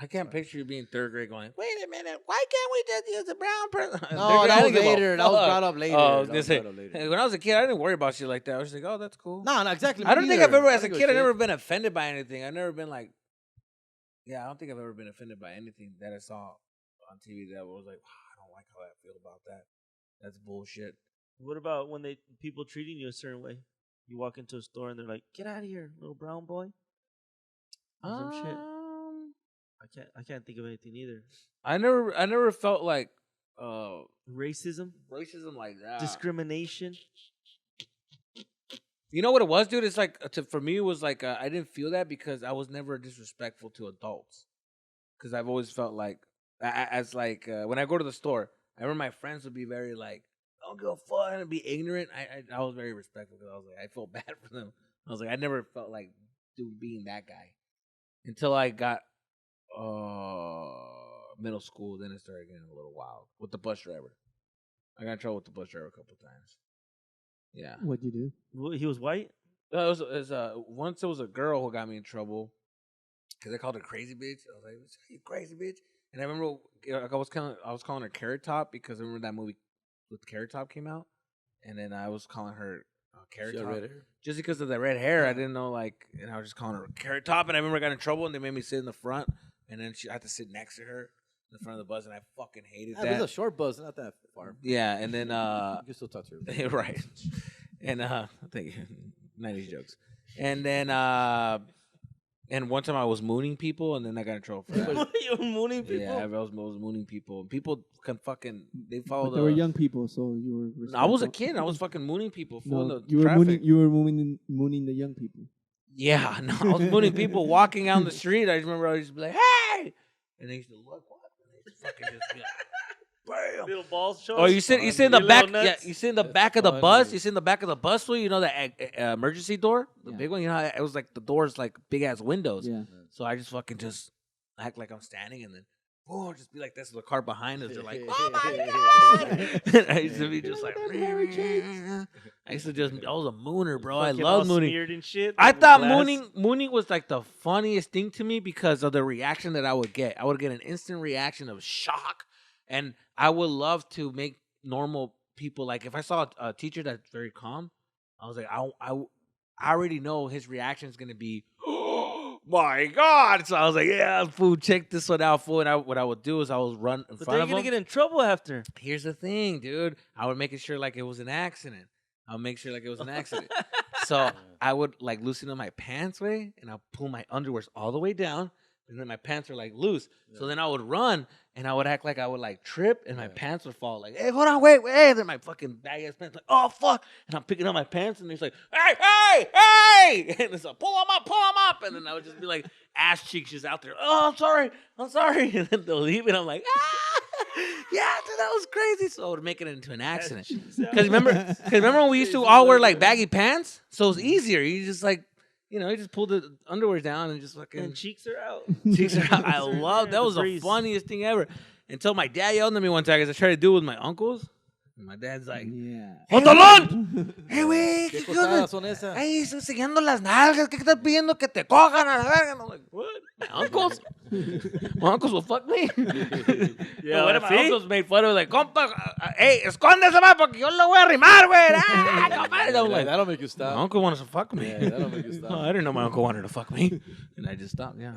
I can't picture you being third grade going, wait a minute, why can't we just use a brown person? No, that was later. That was brought up later. Oh, I That was gonna was say, brought up later. hey, when I was a kid, I didn't worry about shit like that. I was just like, oh, that's cool. No, exactly. I don't think I've ever, as a I don't kid, give I've shit. never been offended by anything. I've never been like, yeah, I don't think I've ever been offended by anything that I saw on TV that was like, wow, I don't like how I feel about that. That's bullshit. What about when people treating you a certain way? You walk into a store and they're like, "Get out of here, little brown boy." Or some shit. I can't think of anything either. I never felt like Racism, racism like that. discrimination. You know what it was, dude? It's like for me, it was like I didn't feel that because I was never disrespectful to adults. Because I've always felt like, as like when I go to the store, I remember my friends would be very like, "Don't give a fuck," and be ignorant. I was very respectful because I was like, I felt bad for them. I was like, I never felt like being that guy until I got middle school. Then it started getting a little wild with the bus driver. I got in trouble with the bus driver a couple times. Yeah. What'd you do? He was white. It was once there was a girl who got me in trouble because I called her crazy bitch. I was like, "You crazy bitch!" And I remember I was calling her Carrot Top because I remember that movie with Carrot Top came out, and then I was calling her Carrot She had Top red hair? just because of the red hair. I didn't know and I was just calling her Carrot Top, and I remember I got in trouble, and they made me sit in the front, and then I had to sit next to her in the front of the bus, and I fucking hated Yeah, that. it was a short bus, not that far. Yeah, and then You can still touch her. right. And thank you. 90s jokes. And then and one time I was mooning people and then I got in trouble for that. You were mooning people. Yeah, I was mooning people. People can fucking they follow But they were young people, so you were. No, I was a respectful. kid. I was fucking mooning people full No, of you were traffic. mooning. You were mooning the young people. Yeah, no, I was mooning people walking down the street. I just remember I used to be like, "Hey!" And they used to look what? And they just fucking just be like, "Bam!" Little balls show. Oh, you sit in the Your back. little Yeah, nuts. you sit in the That's back of the funny. bus. You sit in the back of the bus. Where you know that emergency door, the Yeah. big one. You know, how it was like the doors like big ass windows. Yeah. So I just fucking just act like I'm standing, and then just be like this. The car behind us, they're like, "Oh my god!" And I used to be just like, I used to just. I was a mooner, bro. I Fucking love all mooning. smeared and shit. I with thought glass. mooning was like the funniest thing to me because of the reaction that I would get. I would get an instant reaction of shock, and I would love to make normal people like if I saw a teacher that's very calm, I was like, I already know his reaction is gonna be, "Oh my god!" So I was like, "Yeah, fool, check this one out, fool." And what I would do is I would run in But front then of you're him. gonna get in trouble after. Here's the thing, dude. I would make it sure like it was an accident. I'll make sure like it was an accident. So I would like loosen up my pants way, and I'll pull my underwears all the way down, and then my pants are like loose. So then I would run, and I would act like I would like trip, and my pants would fall. Like, hey, hold on, wait. And then my fucking bag ass pants like, oh fuck, and I'm picking up my pants, and he's like, hey, and it's like, pull them up, and then I would just be like ass cheeks just out there. Oh, I'm sorry, and then they'll leave, and I'm like, yeah, dude, that was crazy. So I would make it into an accident. Because remember when we used to all wear like baggy pants? So it was easier. You just like, you just pull the underwear down and just fucking. And cheeks are out. Cheeks are out. I love that was the funniest thing ever. Until my dad yelled at me one time because I tried to do it with my uncles. And my dad's like, ¡Jotolón! ¡Hey, güey! ¿Qué costadas son esas? ¡Ay, estoy siguiendo las nalgas! ¿Qué estás pidiendo que te cojan a la verga? And I'm like, what? My uncles? My uncles will fuck me? Yeah, One of my uncles made fun of it, like, compa, hey, escóndese más porque yo lo voy a arrimar, güey. Ah, compadre. I'm like, that'll make you stop. my uncle wanted to fuck me. Yeah, that'll make you stop. No, I didn't know my uncle wanted to fuck me. And I just stopped, yeah.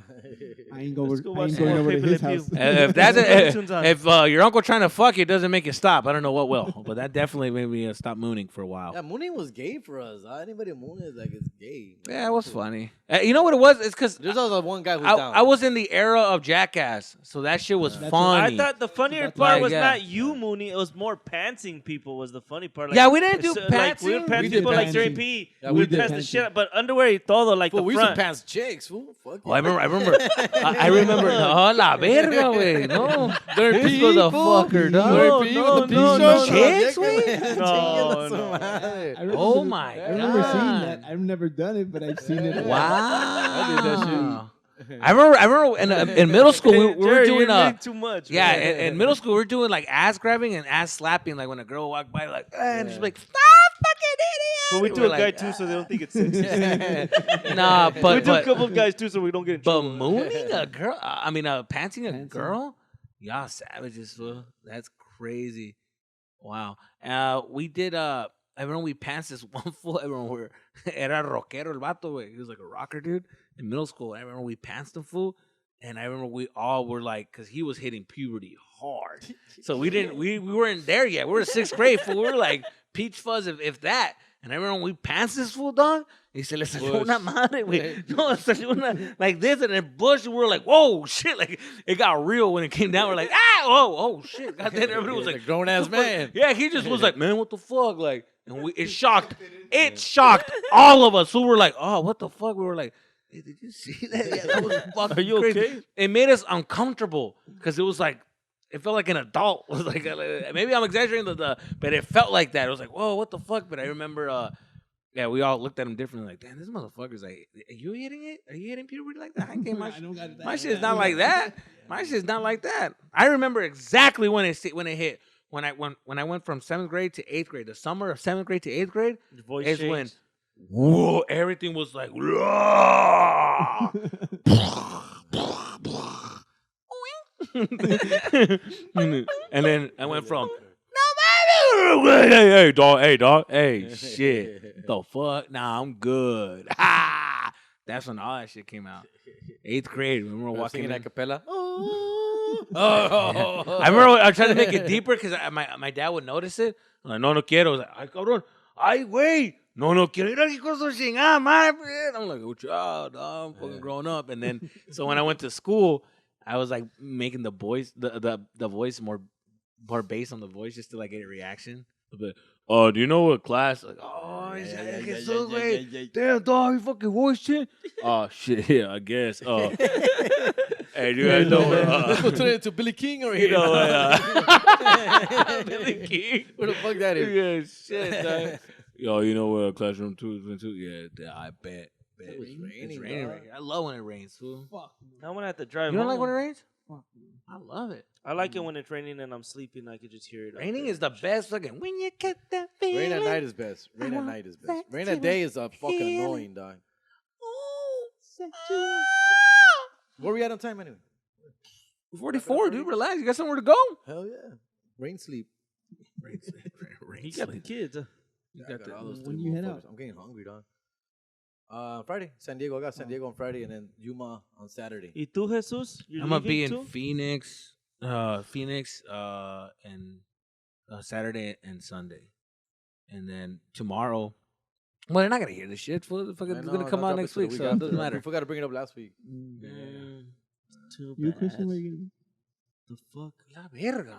I ain't going Let's go watch over more to Pepe his Le Pew. house. If your uncle trying to fuck you doesn't make you stop, I don't know what will. But that definitely made me stop mooning for a while. Yeah, mooning was gay for us. Anybody mooning is like it's gay. Yeah, it was funny. You know what it was? It's because There's also one guy who's down. I was in the era of Jackass, so that shit was funny. I thought the funnier That's part like, was yeah. not you mooning; it was more pantsing people. Was the funny part? Like, Yeah, we didn't do Like, we would pantsing. pants We did people like during pantsing. PE. Yeah, we we would did pants the pantsing. shit out, but underwear y todo, like Fool, the we used to front. pants chicks. Fool. Fuck Oh, I remember. I remember. Oh, la verga, güey. No, During this PE, was a fool. fucker, No, dog. During PE no, with the no, pee no, shorts. Chicks, Yeah, güey? No, no. madre. I remember Oh my I remember seeing God. that. I've never done it, but I've seen it. Wow. I did that shit. I remember in middle school we were Jerry, doing you're really too much. yeah, man. in middle school we were doing like ass grabbing and ass slapping, like when a girl walked by, like, and she's like, stop, fucking idiot. But we do We're a guy like, too, so they don't think it's sexy. nah, we but do a couple of guys too, so we don't get in but trouble. mooning a girl, pantsing a Pantsing. girl, y'all savages, fool. That's crazy. Wow. We did. I remember we pantsed this one fool. I remember era rockero el vato, güey. He was like a rocker dude in middle school. I remember we pantsed the fool. And I remember we all were like, because he was hitting puberty hard. So we weren't there yet. We were in 6th grade, fool. We were like peach fuzz, if that. And I remember when we pantsed this fool, dog. He said, le salió una madre, güey. No, le salió una, like this, and then bush, and we were like, whoa, shit. Like, it got real when it came down. We're like, oh, shit. God damn, everybody was like, grown ass man. yeah, he just was like, man, what the fuck? Like, and it shocked all of us. So we were like, oh, what the fuck? We were like, hey, did you see that? Yeah, that was fucking Are you crazy. okay? It made us uncomfortable because it was like, it felt like an adult. It was like, maybe I'm exaggerating but it felt like that. It was like, whoa, what the fuck? But I remember, yeah, we all looked at him differently. Like, damn, this motherfucker's like, are you hitting it? Are you hitting puberty like that? I ain't getting my I don't got that. my shit's not like that. My shit's not like that. I remember exactly when it hit. When I went from 7th grade to 8th grade, the summer of 7th grade to 8th grade, Your voice is changed. when whoa, everything was like, and then I went from hey dog, hey shit, the fuck, nah, I'm good. That's when all that shit came out. 8th grade, when we were walking Singing in. a cappella. I remember I tried to make it deeper because my dad would notice it. I'm like, no quiero. I was like, ay, cabrón. Ay, güey. No quiero ir aquí con su chingada madre. I'm like, oh, child, I'm fucking growing up. And then, so when I went to school, I was like making the voice, the voice more based on the voice just to like get a reaction. But, do you know what class? Like, oh, it's so great. Damn, dog, you fucking voice shit. Oh, shit, yeah, I guess. Hey, do you guys know Let's go turn it into Billy King or you here. know Billy King? Where the fuck that is? Yeah, shit, dog. Yo, you know where classroom 2 is? Yeah, I bet. It was raining, It's raining. dog. I love when it rains, fool. Fuck. I'm gonna have to drive. You don't like home. when it rains? Fuck. I love it. I like it when it's raining and I'm sleeping. I could just hear it. out Raining there. is the best fucking. When you get that feeling. Rain at night is best. Rain at night is best. Rain at day is fucking annoying, dog. Where we at on time anyway? 44, dude. Relax. You got somewhere to go. Hell yeah. Rain sleep. Rain You got the kids. You I got got the. all those When three you head motherfuckers. out? I'm getting hungry, dog. Friday, San Diego. I got San Diego on Friday, and then Yuma on Saturday. ¿Y tú, Jesus? You're I'm gonna be leaving in too? Phoenix, and Saturday and Sunday, and then tomorrow. Well, they're not gonna hear this shit. Fool. It's gonna come out next week, so it doesn't matter. We forgot to bring it up last week. Too You, bad. Christian, where you The fuck? La verga.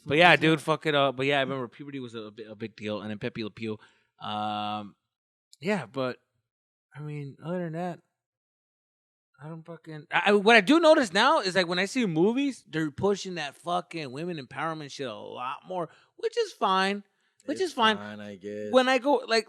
But yeah, dude, fuck it up. But yeah, I remember puberty was a big deal, and then Pepe Le Pew. Yeah, but I mean, other than that, I don't fucking. What I do notice now is like when I see movies, they're pushing that fucking women empowerment shit a lot more, which is fine. Which is fine. I guess. When I go like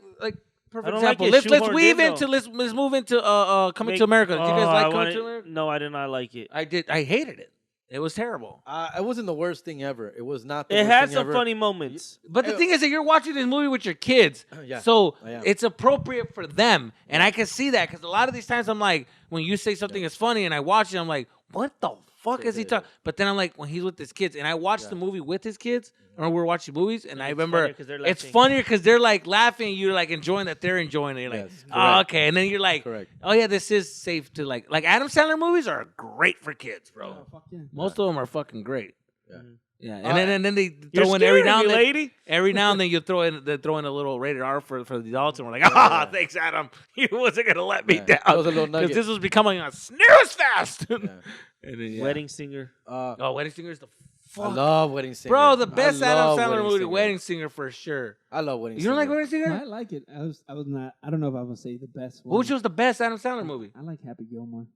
perfect I don't like example. it Let's shoehorned weave in, into though. let's move into Coming to America. Did you guys like Coming to America? No, I did not like it. I did. I hated it. It was terrible. It wasn't the worst thing ever. It was not. The It worst had thing some ever. funny moments. But the thing is that you're watching this movie with your kids, Yeah. so I am. it's appropriate for them, and I can see that because a lot of these times I'm like, when you say something is funny and I watch it, I'm like, what the fuck is he talking? But then I'm like, when he's with his kids, and I watched the movie with his kids, or we're watching movies, and I remember it's funnier because they're like laughing, you're like enjoying that they're enjoying it. You're like, Yes, oh, okay, and then you're like, Correct. oh yeah, this is safe to like Adam Sandler movies are great for kids, bro. Oh, fuck yeah. Most of them are fucking great. Yeah. Yeah, and then they You're throw in every scaring now and me, then. lady. Every now and then you throw in a little rated R for the adults, and we're like, thanks, Adam. You wasn't gonna let me down That was a little because nugget. this was becoming a snooze fest. Yeah. And then, Wedding Singer. Wedding Singer is the I fuck, love Wedding Singer. bro. The best I Adam love Sandler movie, Singer. Wedding Singer for sure. I love Wedding You Singer. don't like Wedding Singer? I like it. I was not. I don't know if I would say the best one. Which was the best Adam Sandler movie? I like Happy Gilmore.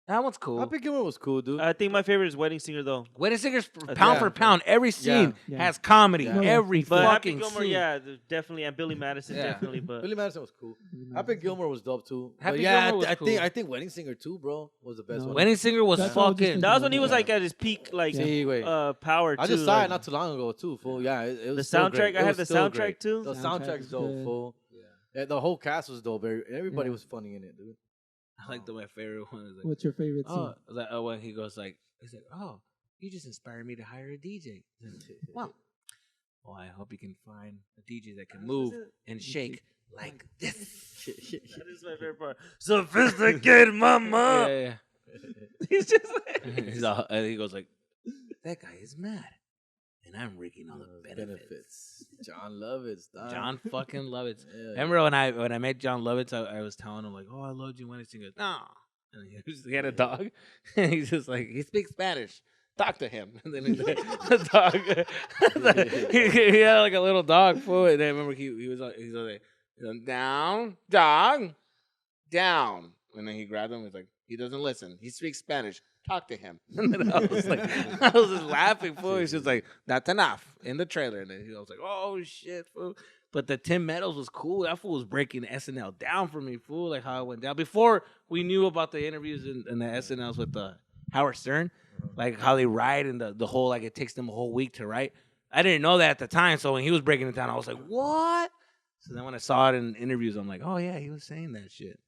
That one's cool. Happy Gilmore was cool, dude. I think my favorite is Wedding Singer, though. Wedding Singer's pound for pound. Every scene Yeah. has comedy. Yeah. Every But Happy fucking Gilmore, scene. yeah, definitely, and Billy Madison, Yeah. definitely. But Billy Madison was cool. Happy Gilmore was dope too. Happy But yeah, Gilmore was cool. I think Wedding Singer too, bro, was the best No. one. Wedding Singer was That's what I was just fucking. thinking. that was when he was Yeah. like at his peak, like See, wait. power. I just too, saw like, it not too long ago too, fool. Yeah, it was The still soundtrack, great. I It had was the still soundtrack, great. too. The Soundtrack soundtrack's is dope, good. fool. Yeah, the whole cast was dope. Everybody Yeah. was funny in it, dude. I like my favorite one. Is like, What's your favorite scene? when he goes like, he's like, oh, you just inspired me to hire a DJ. Well, I hope you can find a DJ that can move and shake like this. That is my favorite part. Sophisticated mama. Yeah. He's just like, And he goes like, that guy is mad, and I'm rigging all the benefits. John Lovitz, dog. John fucking Lovitz. Yeah. Remember when I met John Lovitz, I was telling him like, oh, I love you when he goes, no. And he had a dog. And he's just like, he speaks Spanish. Talk to him. And then the dog, he had like a little dog fool. And then I remember he was like, down, dog, down. And then he grabbed him. He's like, he doesn't listen. He speaks Spanish. Talk to him. And then I was like, I was just laughing, fool. He's just like, that's enough in the trailer. And then he was like, oh shit, fool. But the Tim Meadows was cool. That fool was breaking SNL down for me, fool. Like how it went down before we knew about the interviews and the SNLs with Howard Stern, like how they write and the whole like it takes them a whole week to write. I didn't know that at the time. So when he was breaking it down, I was like, what? So then when I saw it in interviews, I'm like, oh yeah, he was saying that shit.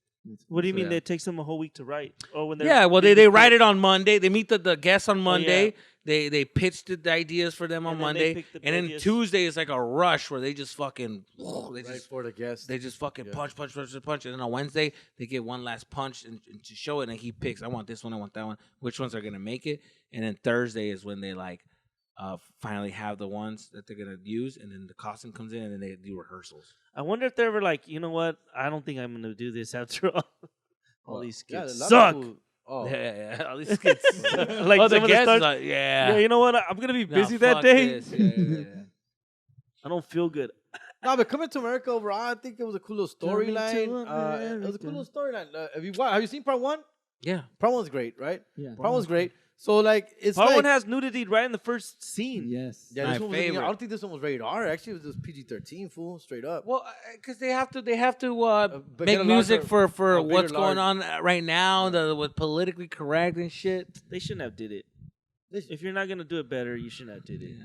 what do you So, mean? yeah. It takes them a whole week to write? Or when they're Yeah, well, they write it on Monday. They meet the guests on Monday. yeah. They pitched the ideas for them on And then they Monday, pick the and then ideas. Tuesday is like a rush where they just fucking Right for the guests. they just fucking Yeah. punch, and then on Wednesday they get one last punch and to show it, and he picks. I want this one, I want that one. Which ones are gonna make it? And then Thursday is when they like finally have the ones that they're gonna use, and then the costume comes in, and then they do rehearsals. I wonder if they're ever like, you know what? I don't think I'm gonna do this after all. All these Yeah, kids a lot of suck. people- Oh, Yeah. All these kids, Like oh, the some of the guests, stars- like, Yeah, you know what? I'm gonna be Nah, busy that fuck day. this. Yeah. I don't feel good. No, but Coming to America overall, I think it was a cool little Coming to storyline. It was a cool America. little storyline. Have you seen part one? Yeah. Part one's great, right? Yeah. Part one's great. So like it's Part like one has nudity right in the first scene. Yes. yeah, My this one was, favorite. I don't think this one was rated R. Actually, it was just PG-13, fool, straight up. Well, because they have to but make get a music larger- for a bigger, what's going larger- on right now, with politically correct and shit. They shouldn't have did it. They should- If you're not gonna do it better, you shouldn't have did it.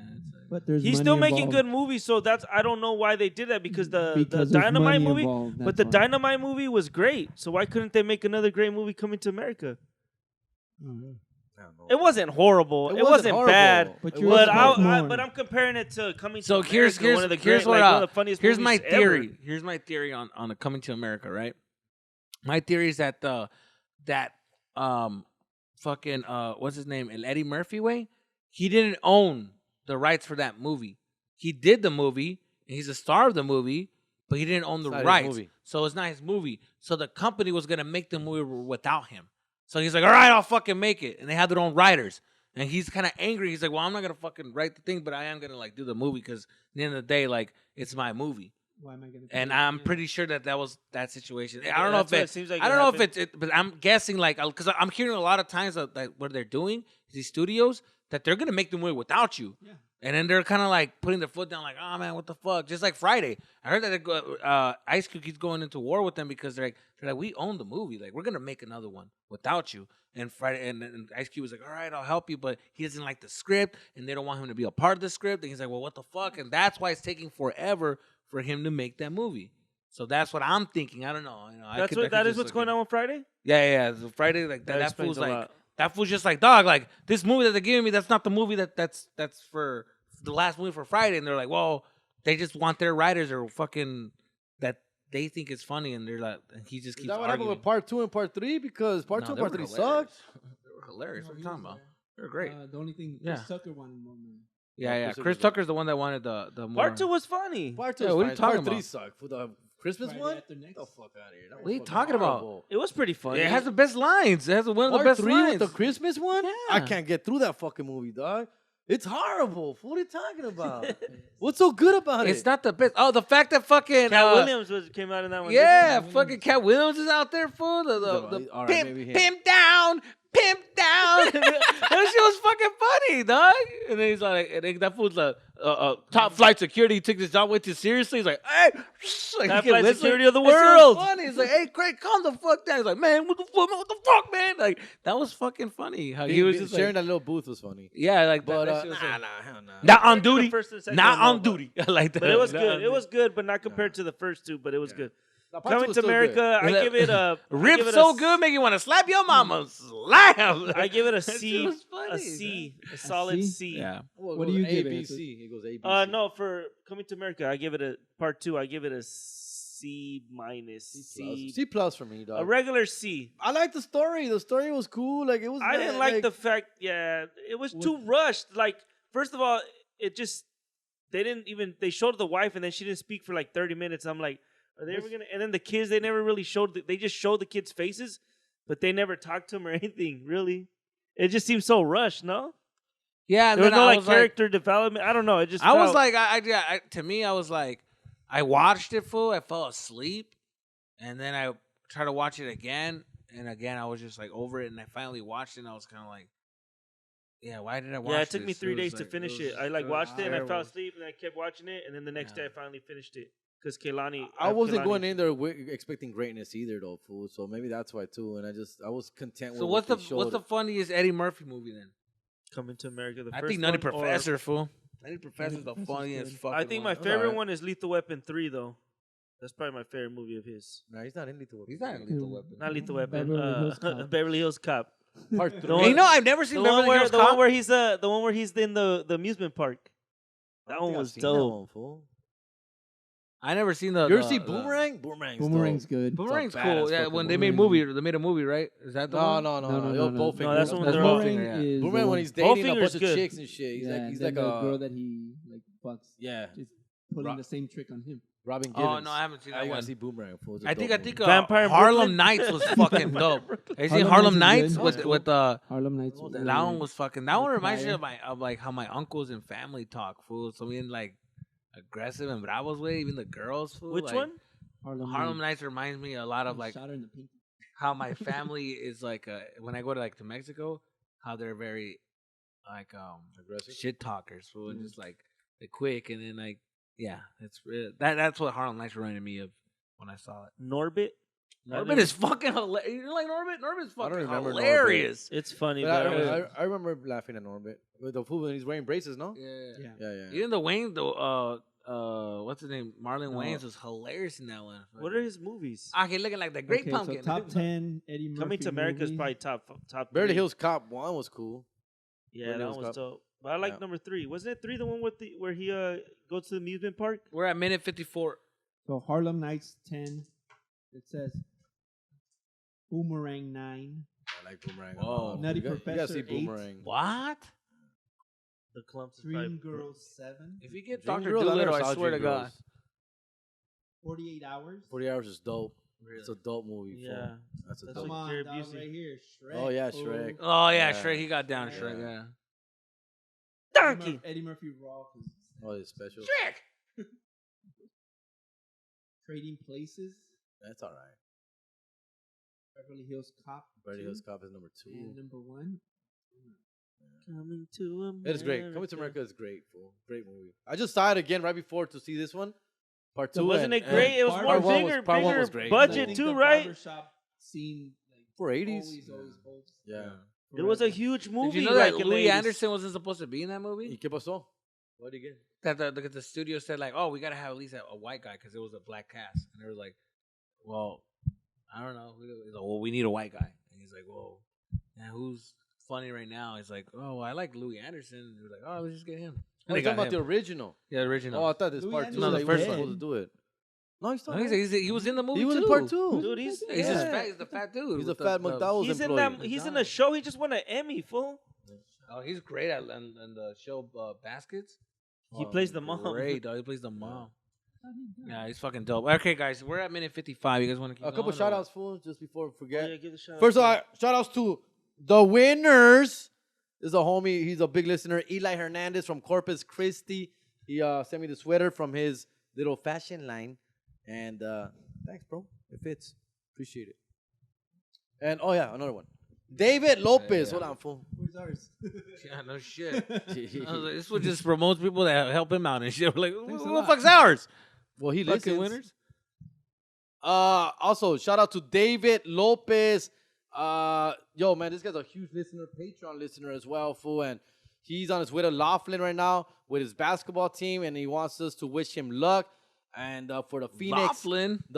But there's He's money still making involved. good movies, so that's I don't know why they did that because the Because there's Dynamite money movie, involved, but that's the why. Dynamite movie was great. So why couldn't they make another great movie Coming to America? I don't know. It wasn't horrible. It wasn't wasn't horrible. bad. But It you're But wasn't more. but I'm comparing it to Coming to So America. here's one of the here's great, what like, one of the funniest here's my movies ever. theory. Here's my theory on the Coming to America. Right. My theory is that fucking what's his name, El Eddie Murphy way. He didn't own the rights for that movie. He did the movie, and he's a star of the movie, but he didn't own the It's not his rights. movie. So it's not his movie. So the company was gonna make the movie without him. So he's like, all right, I'll fucking make it. And they have their own writers. And he's kind of angry. He's like, well, I'm not gonna fucking write the thing, but I am gonna like do the movie because at the end of the day, like it's my movie. Why am I gonna? And I'm pretty sure that was that situation. I don't know That's if what it. it seems like I it don't know if happened. but I'm guessing like because I'm hearing a lot of times that what they're doing these studios that they're gonna make the movie without you. Yeah. And then they're kind of like putting their foot down, like, oh man, what the fuck? Just like Friday, I heard that Ice Cube keeps going into war with them because they're like, we own the movie, like we're gonna make another one without you. And Friday, and Ice Cube was like, all right, I'll help you, but he doesn't like the script, and they don't want him to be a part of the script. And he's like, well, what the fuck? And that's why it's taking forever for him to make that movie. So that's what I'm thinking. I don't know. That is what's going on with Friday. Yeah. So Friday, like that explains fool's a like. lot. That fool's just like, dog, like this movie that they're giving me, that's not the movie that's for the last movie for Friday. And they're like, well, they just want their writers or fucking that they think is funny, and they're like, and he just Is keeps that what arguing. happened with part 2 and part 3? Because part 2 and part 3 sucked. They were hilarious. What are you No, talking he was about? They're great. The only thing Yeah. Chris Tucker wanted more money. Yeah. Chris Chris Tucker's Tucker's the one that wanted the more. Part 2 was funny. Part 2 Yeah, is what are you fine. talking Part 3 about? sucked. For the Christmas Friday one? after next. Get the fuck out of here. That What are you was talking fucking about? horrible. It was pretty funny. It has the best lines. It has one of the Part best 3 lines. with the Christmas one? Yeah. I can't get through that fucking movie, dog. It's horrible. What are you talking about? What's so good about it? It's not the best. Oh, the fact that fucking Cat Williams came out in that one. Yeah, Williams. fucking Cat Williams is out there, fool. The All right, pimp, maybe him. pimp down. That shit was fucking funny, dog. And then he's like, and then that fool's like, top flight security. He took this job way too seriously. He's like, hey, like, Top he kept flight whistling. security of the That shit was world. funny. He's like, hey, Craig, calm the fuck down. He's like, man, what the fuck, man? Like that was fucking funny. How he was just sharing like, that little booth was funny. yeah, like But that shit was nah, like, hell nah. not on Compared to the duty, first and second not one, on no, duty. like that. But it was Not good. on It was duty. good, but not compared to the first two. But it was good. Nah, part two Coming was to still America, good. I give it a Rip I give it so a, good, make you want to slap your mama. Slam. I give it a That shit C. was funny, A C. A solid C? C. Yeah. Well, What it do you goes give it? ABC. It goes ABC. No, for Coming to America, I give it a part 2. I give it a C minus. C plus for me, dog. A regular C. I like the story. The story was cool. Like it was. I didn't like the fact. Yeah, it was too rushed. Like, first of all, it just they showed the wife and then she didn't speak for like 30 minutes. I'm like, are they ever gonna? And then the kids, they never really showed. They just showed the kids' faces, but they never talked to them or anything. Really, it just seemed so rushed. No, Yeah, and there was then no I like was like, character development. I don't know. It just I was felt- like, to me, I was like, I watched it full. I fell asleep, and then I tried to watch it again, and again, I was just like over it, and I finally watched it, and I was kind of like, yeah, why did I watch? yeah, it took me this? 3 was days to like- finish it. was- I like watched it and I fell terrible. asleep and I kept watching it, and then the next Yeah. day I finally finished it because Kehlani. I wasn't going in there expecting greatness either, though, fool. So maybe that's why too. And I was content. So with what's what the they what's the showed. funniest Eddie Murphy movie then? Coming to America. The I first think Nutty one, or- Professor, fool. Nutty Professor's the Professor's funniest good. fucking. I think my one. favorite alright. one is Lethal Weapon 3, though. That's probably my favorite movie of his. Nah, he's not in Lethal Weapon. He's not in Lethal Weapon. Not Lethal Weapon. Beverly Hills Cop. Beverly Hills Cop. Part The 3. one- You know, I've never seen The one Beverly where Hills the Cop. one where he's in the amusement park. That one was dope. Fool. I never seen the. You ever the- see the- Boomerang? Boomerang's Boomerang's dope. good. Boomerang's It's a cool. badass Yeah, fucking when movie. they made a movie, right? Is that the No, one? no. No, no, Yo, no. Bowfinger. No, that's the one That's they're all- Bowfinger, Boomerang yeah. is the Boomerang when one- he's dating a Bowfinger's bunch of good. chicks and shit. He's yeah, he's the like a girl that he like fucks. yeah. Just pulling Ro- the same trick on him. Robin Givens. Oh no, I haven't seen I that gotta one. see Boomerang. Fool. It's a I dope think movie. Vampire in Harlem Brooklyn? Nights was fucking dope. Have you seen Harlem Harlem Nights Nights is with good. with Harlem Nights. Oh, was that really one was fucking. That one with reminds me Pryor. of like how my uncles and family talk, fool. So we in like aggressive and bravos way, even the girls, fool. Which like, one? Harlem Nights reminds me a lot of like shot her in the pinky. how my family is like when I go to Mexico, how they're very like Aggressive. shit talkers, fool, and just like they're quick, and then like yeah, that's what Harlem Nights reminded me of when I saw it. Norbit. Norbit is fucking hilarious. You like Norbit? Norbit's I don't fucking remember Norbit. hilarious. It's funny, But but I remember laughing at Norbit with the fool when he's wearing braces. No. Yeah. Yeah. Even the Wayne, though, what's his name? Marlon No. Wayans was hilarious in that one. what are his movies? Ah, he looking like the Great Okay, Pumpkin. So top 10 Eddie Murphy Coming to America is movies. probably top. Beverly 3. Hills Cop 1 was cool. Yeah, Beverly that Hills one was Cop. dope. But I like Yeah. number 3. Wasn't it 3 the one with where he goes to the amusement park? We're at minute 54. So Harlem Nights 10. It says Boomerang 9. I like Boomerang. Whoa. Nutty you gotta Professor see 8. Boomerang. What? The clumps is Dream probably Girls 7. If you get Dream Dr. Girls, I never Dolittle, I saw swear to Dream God. Girls. 48 hours. 40 Hours is dope. It's a dope movie. Yeah. fool. That's a That's dope. Come what on, Gary dog, Busey. right here. Shrek. Oh, yeah, fool. Shrek. Oh, yeah, Yeah. Shrek. He got down, Yeah. Shrek, yeah. Donkey. Eddie Murphy Raw. 'Cause Oh, it's special. Shrek! Trading Places. That's all right. Beverly Hills Cop. Beverly 2, Hills Cop is number 2. And number 1. Coming to America. It is great. Coming to America is great, fool. Great movie. I just saw it again right before to see this one. Part 2. Wasn't and- it great? and It was Part more one was- bigger, part one bigger was great. I budget think too, the right? barbershop scene, like, For 80s. always holds. Yeah. It was a huge movie. Did you know that like in the Louis 80s. Anderson wasn't supposed to be in that ¿Y movie? qué pasó? What did you get? That the studio said, like, oh, we got to have at least a white guy because it was a black cast. And they were like, well, I don't know. He's like, well, we need a white guy. And he's like, well, man, who's funny right now? He's like, oh, well, I like Louis Anderson. And he was like, oh, let's just get him. Oh, And they you're talking got about the him. original. Yeah, the original. Oh, I thought this Louis part 2. Anderson No, the they first were one. supposed to do it. No, he's No, not. he was in the movie He was too. in part 2. Dude, he's He's just yeah. fat. He's the fat dude. He's with a fat the- McDowell's He's in employee. that. He's in a show. He just won an Emmy, fool. Oh, he's great at in the show Baskets. He plays the mom. Great, dog. He plays the mom. Yeah, he's fucking dope. Okay, guys, we're at minute 55. You guys want to keep A couple going, shout or- outs, fool, just before we Oh, forget. yeah, give the shout First of out. all, shout outs to the winners. This is a homie. He's a big listener. Eli Hernandez from Corpus Christi. He sent me the sweater from his little fashion line. And thanks, bro. It fits. Appreciate it. And, oh, yeah, another one. David Lopez. Yeah. Hold on, fool. Where's ours? Yeah, no shit. I was well, like, this one just promotes people that help him out and shit. We're like, Thanks a what the lot. fuck's ours? he Fucking listens. winners. Also, shout out to David Lopez. Yo, man, this guy's a huge listener, Patreon listener as well, fool. And he's on his way to Laughlin right now with his basketball team, and he wants us to wish him luck. And for the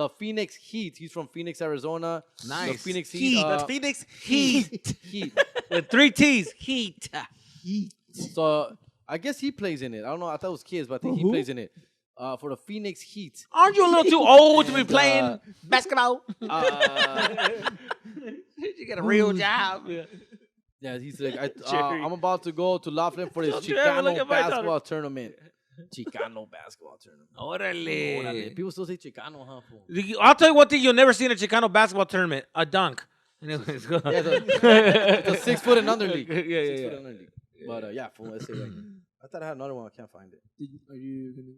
Phoenix Heat. He's from Phoenix, Arizona. Nice. The Phoenix Heat. Heat. uh, Phoenix Heat. Heat. With 3 T's. Heat. So I guess he plays in it. I don't know. I thought it was kids, but I think he Who? plays in it. For the Phoenix Heat. Aren't you a little too old to be And, playing basketball? Uh, You get a real job. yeah, he's like, Jerry. I'm about to go to Laughlin for this Don't you ever look Chicano at my daughter. basketball tournament. Chicano basketball tournament. Órale. Órale. People still say Chicano, huh? Fool? I'll tell you one thing you'll never see in a Chicano basketball tournament. A dunk. Anyways, go Yeah, it's a 6 foot and under league. Yeah, yeah, 6 yeah. foot and under league. But yeah, fool, let's say right. I thought I had another one. I can't find it. Are you gonna?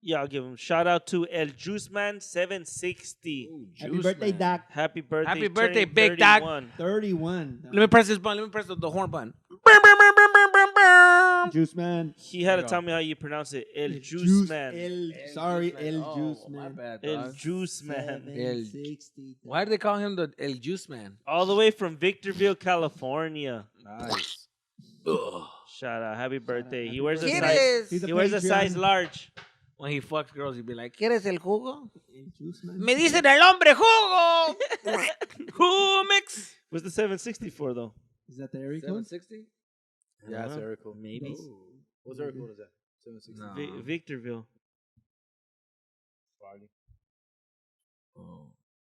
Yeah, I'll give him shout out to El Juice Man 760. Happy birthday, Doc. Happy birthday! Happy birthday, turning Big Doc. 31. 31. Let me press this button. Let me press the horn button. Juice Man. He had to There you tell go. me how you pronounce it. El Juice Man. Sorry, Juice Man. El Oh, Juice my Man. bad, El dog. Juice Man. 760. Why do they call him the El Juice Man? All the way from Victorville, California. Nice. Shout out. Happy birthday. He Happy wears a birthday. size. He's He wears a Patreon. size large. When he fucks girls, he'd be like, ¿Quieres el jugo? El Juice Man. Me dicen el hombre jugo. Jugo mix. What's the 760 for though? Is that the area code? 760? Yeah, it's Uh-huh. Erico. Maybe. What's Erico? What is that? 760. No. Victorville.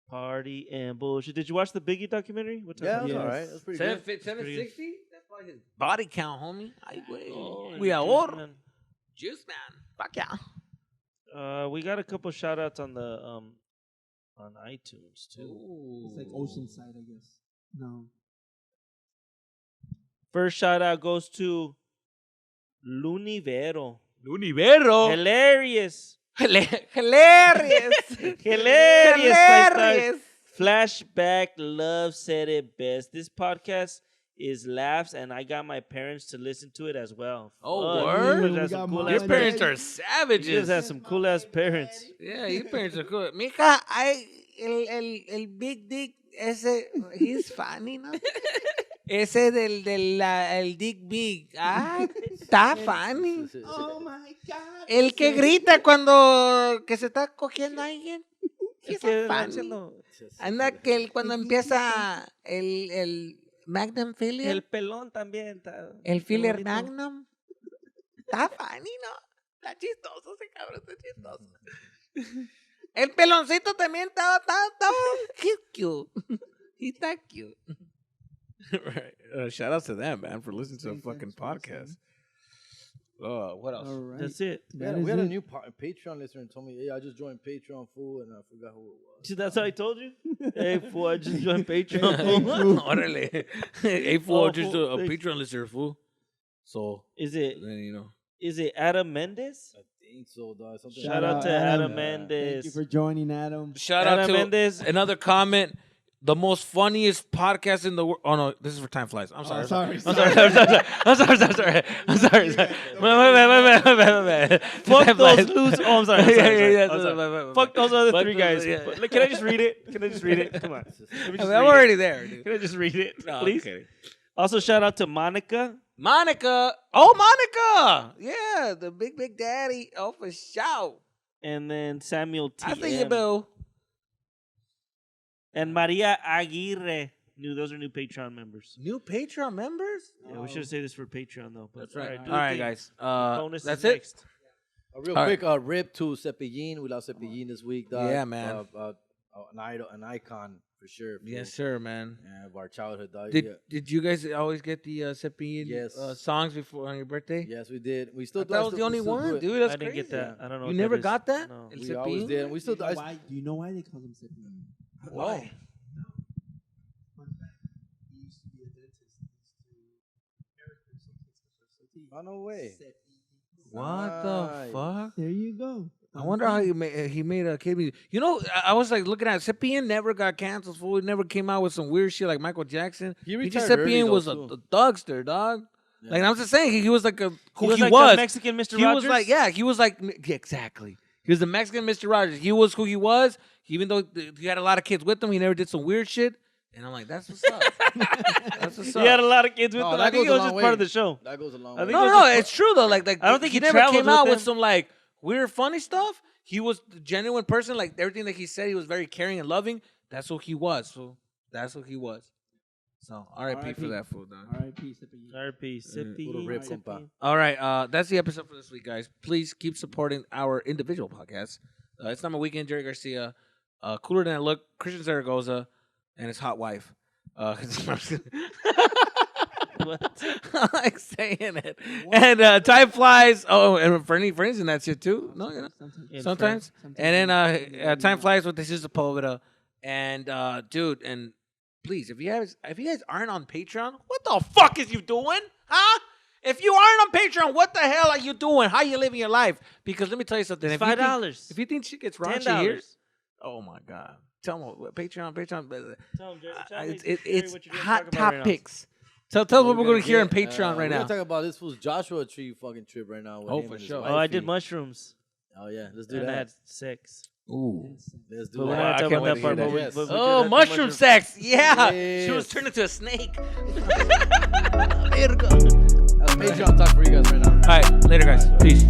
Party and bullshit. Did you watch the Biggie documentary? What Yeah, time? that's Yes. all right. That's pretty good. 760? That's probably his body count, homie. Ay, güey. Oh, El Cuidador. Juice Man. Juice man. Fuck yeah. We got a couple shout outs on the on iTunes too. It's like Oceanside, I guess. No. First shout out goes to Lunivero. Univero. Hilarious. Hilarious. Hilarious. Hilarious. Flashback Love said it best. This podcast is laughs, and I got my parents to listen to it as well. Oh, Fuck, word? you guys We have got some cool mine. ass Your Your parents are You savages. guys have some cool ass parents. Yeah, your parents are cool. Mija, el Big Dick, ese, he's funny, ¿no? Ese el Dick Big. Ah, está funny. Oh my God. El que grita cuando que se está cogiendo a alguien. He's que funny. Anda que cuando empieza el Magnum Filler. El pelón también. El filler bonito. Magnum. Está funny, ¿no? Está chistoso ese cabrón, está chistoso. El peloncito también estaba cute. He está cute. Right. Shout out to them, man, for listening to the fucking podcast. What else? All right. That's it. We had a new Patreon listener and told me, "Hey, I just joined Patreon, fool," and I forgot who it was. See, that's how I told you. Hey, fool, I just joined Patreon. Órale. Hey, fool, Oh, just fool, a thanks. Patreon listener, fool. So, Is it then, you know. Adam Mendes? I think so, dog. Something Shout out to Adam Mendes. Thank you for joining, Adam. Shout Adam out to Mendes. another comment. The most funniest podcast in the world. Oh, no, this is for Time Flies. I'm sorry. Oh, sorry. I'm sorry. I'm sorry. My bad. Fuck Time those Flies. losers. Oh, I'm sorry. I'm sorry. Yeah, I'm sorry. my Fuck those other Fuck three those- guys. yeah. Can I just read it? Can I just read it? Come on. Let me just I'm read already it. there, dude. Can I just read it, No, please? okay. Also, shout out to Monica. Monica. Oh, Monica. Yeah, the big daddy. Oh, for sure. And then Samuel T. I see you, Bill. And Maria Aguirre. Those are new Patreon members. New Patreon members? Yeah, we should say this for Patreon though. But That's right. do All right, the thing. guys. Bonus That's is it. next. A real All quick rip to Cepillín. We lost Cepillín this week, dog. Yeah, man. An idol, an icon for sure. Yes, sir, man. Yeah, of our childhood, dog. Did you guys always get the Cepillín Yes. songs before on your birthday? Yes, we did. We still. That was the only one, dude. That's I didn't crazy. get that. I don't know. You what never that is. got that? No. El We always Cepillín? did. And we still. Do you know why they call him Cepillín? Why? Fun fact, he used to be a dentist. Oh, no way. What the Nice. fuck? There you go. I wonder how he made a kid. You know, I was like looking at Cepillín never got canceled. Fool, he never came out with some weird shit like Michael Jackson. He just retired early, Cepillín though, was too. a thugster, dog. Yeah. Like I'm just saying, he was like who He was he like was. the Mexican Mr. He Rogers. was like, yeah, he was like, yeah, exactly. He was the Mexican Mr. Rogers. He was who he was. Even though he had a lot of kids with him, he never did some weird shit. And I'm like, that's what's up. That's what's up. He had a lot of kids with No, him. that I think goes it a was long just way. part of the show. That goes a long I way. think No, it no, was just it's true though. Like I don't think he he never traveled came out with with them. some like weird funny stuff. He was the genuine person. Like everything that he said, he was very caring and loving. That's who he was. So that's who he was. So R.I.P. for that fool, dog. R.I.P. Cepillín. RP, Sippy, Little rip, Sippy. compa. All right, that's the episode for this week, guys. Please keep supporting our individual podcasts. It's Not My Weekend, Jerry Garcia, Cooler Than I Look, Christian Zaragoza, and his hot wife. What? I like saying it. And Time Flies. Oh, and Fernie's in that shit too. No, you know. In Sometimes. And then Time Flies with This Is a Poveda. And dude, and please, if you guys aren't on Patreon, what the fuck is you doing? Huh? If you aren't on Patreon, what the hell are you doing? How you living your life? Because let me tell you something. It's If you think- $5. If you think shit gets raunchy here, $10. oh my god. Tell them Patreon. Tell him, Jerry, It's Jerry, it's what you're gonna hot talk about right now. topics. Tell us what we're gonna going to hear on get, Patreon right We're now. gonna talk about this fool's Joshua Tree fucking trip right now. with Oh, him for and his sure. Oh, I did wifey. mushrooms. Oh yeah, let's do And I that. had sex. Ooh. Let's do But we're Wow, not I talking can't about wait that to part. hear But we, that. but we Oh, did have mushroom sex. Yeah. She was Yes. turned into a snake. Patreon talk for you guys right now. All right. Later, guys. Peace.